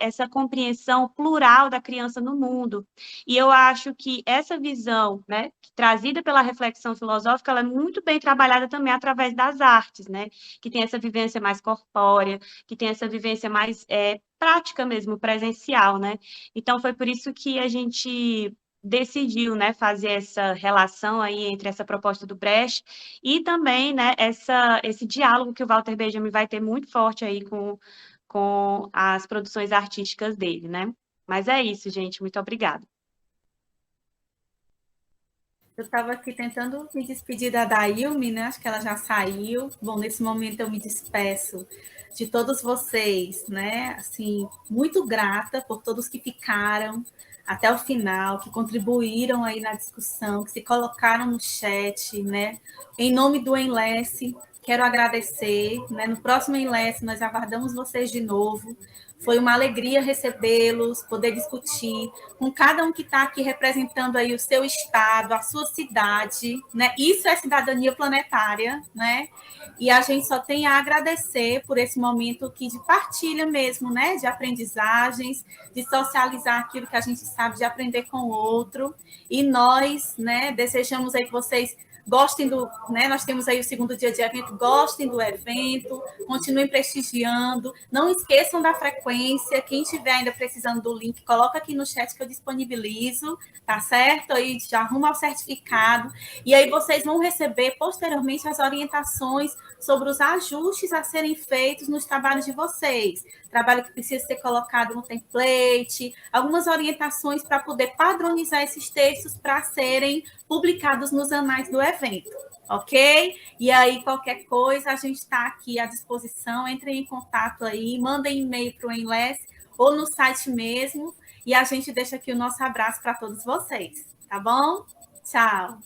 essa compreensão plural da criança no mundo. E eu acho que essa visão, né, trazida pela reflexão filosófica, ela é muito bem trabalhada também através das artes, né? Que tem essa vivência mais corpórea, que tem essa vivência mais prática mesmo, presencial, né? Então, foi por isso que a gente decidiu, né, fazer essa relação aí entre essa proposta do Brecht e também, né, esse diálogo que o Walter Benjamin vai ter muito forte aí com as produções artísticas dele, né? Mas é isso, gente. Muito obrigada. Eu estava aqui tentando me despedir da Dailme, né? Acho que ela já saiu. Bom, nesse momento eu me despeço de todos vocês, né? Assim, muito grata por todos que ficaram até o final, que contribuíram aí na discussão, que se colocaram no chat, né? Em nome do Enlace, quero agradecer, né? No próximo Enlace nós aguardamos vocês de novo. Foi uma alegria recebê-los, poder discutir com cada um que está aqui representando aí o seu estado, a sua cidade, né? Isso é cidadania planetária, né? E a gente só tem a agradecer por esse momento aqui de partilha mesmo, né? De aprendizagens, de socializar aquilo que a gente sabe, de aprender com o outro. E nós, né, desejamos aí que vocês gostem né? Nós temos aí o segundo dia de evento, gostem do evento, continuem prestigiando, não esqueçam da frequência, quem estiver ainda precisando do link, coloca aqui no chat que eu disponibilizo, tá certo? Aí já arruma o certificado, e aí vocês vão receber posteriormente as orientações sobre os ajustes a serem feitos nos trabalhos de vocês, trabalho que precisa ser colocado no template, algumas orientações para poder padronizar esses textos para serem publicados nos anais do evento, ok? E aí, qualquer coisa, a gente está aqui à disposição, entrem em contato aí, mandem e-mail para o Enlace ou no site mesmo, e a gente deixa aqui o nosso abraço para todos vocês, tá bom? Tchau!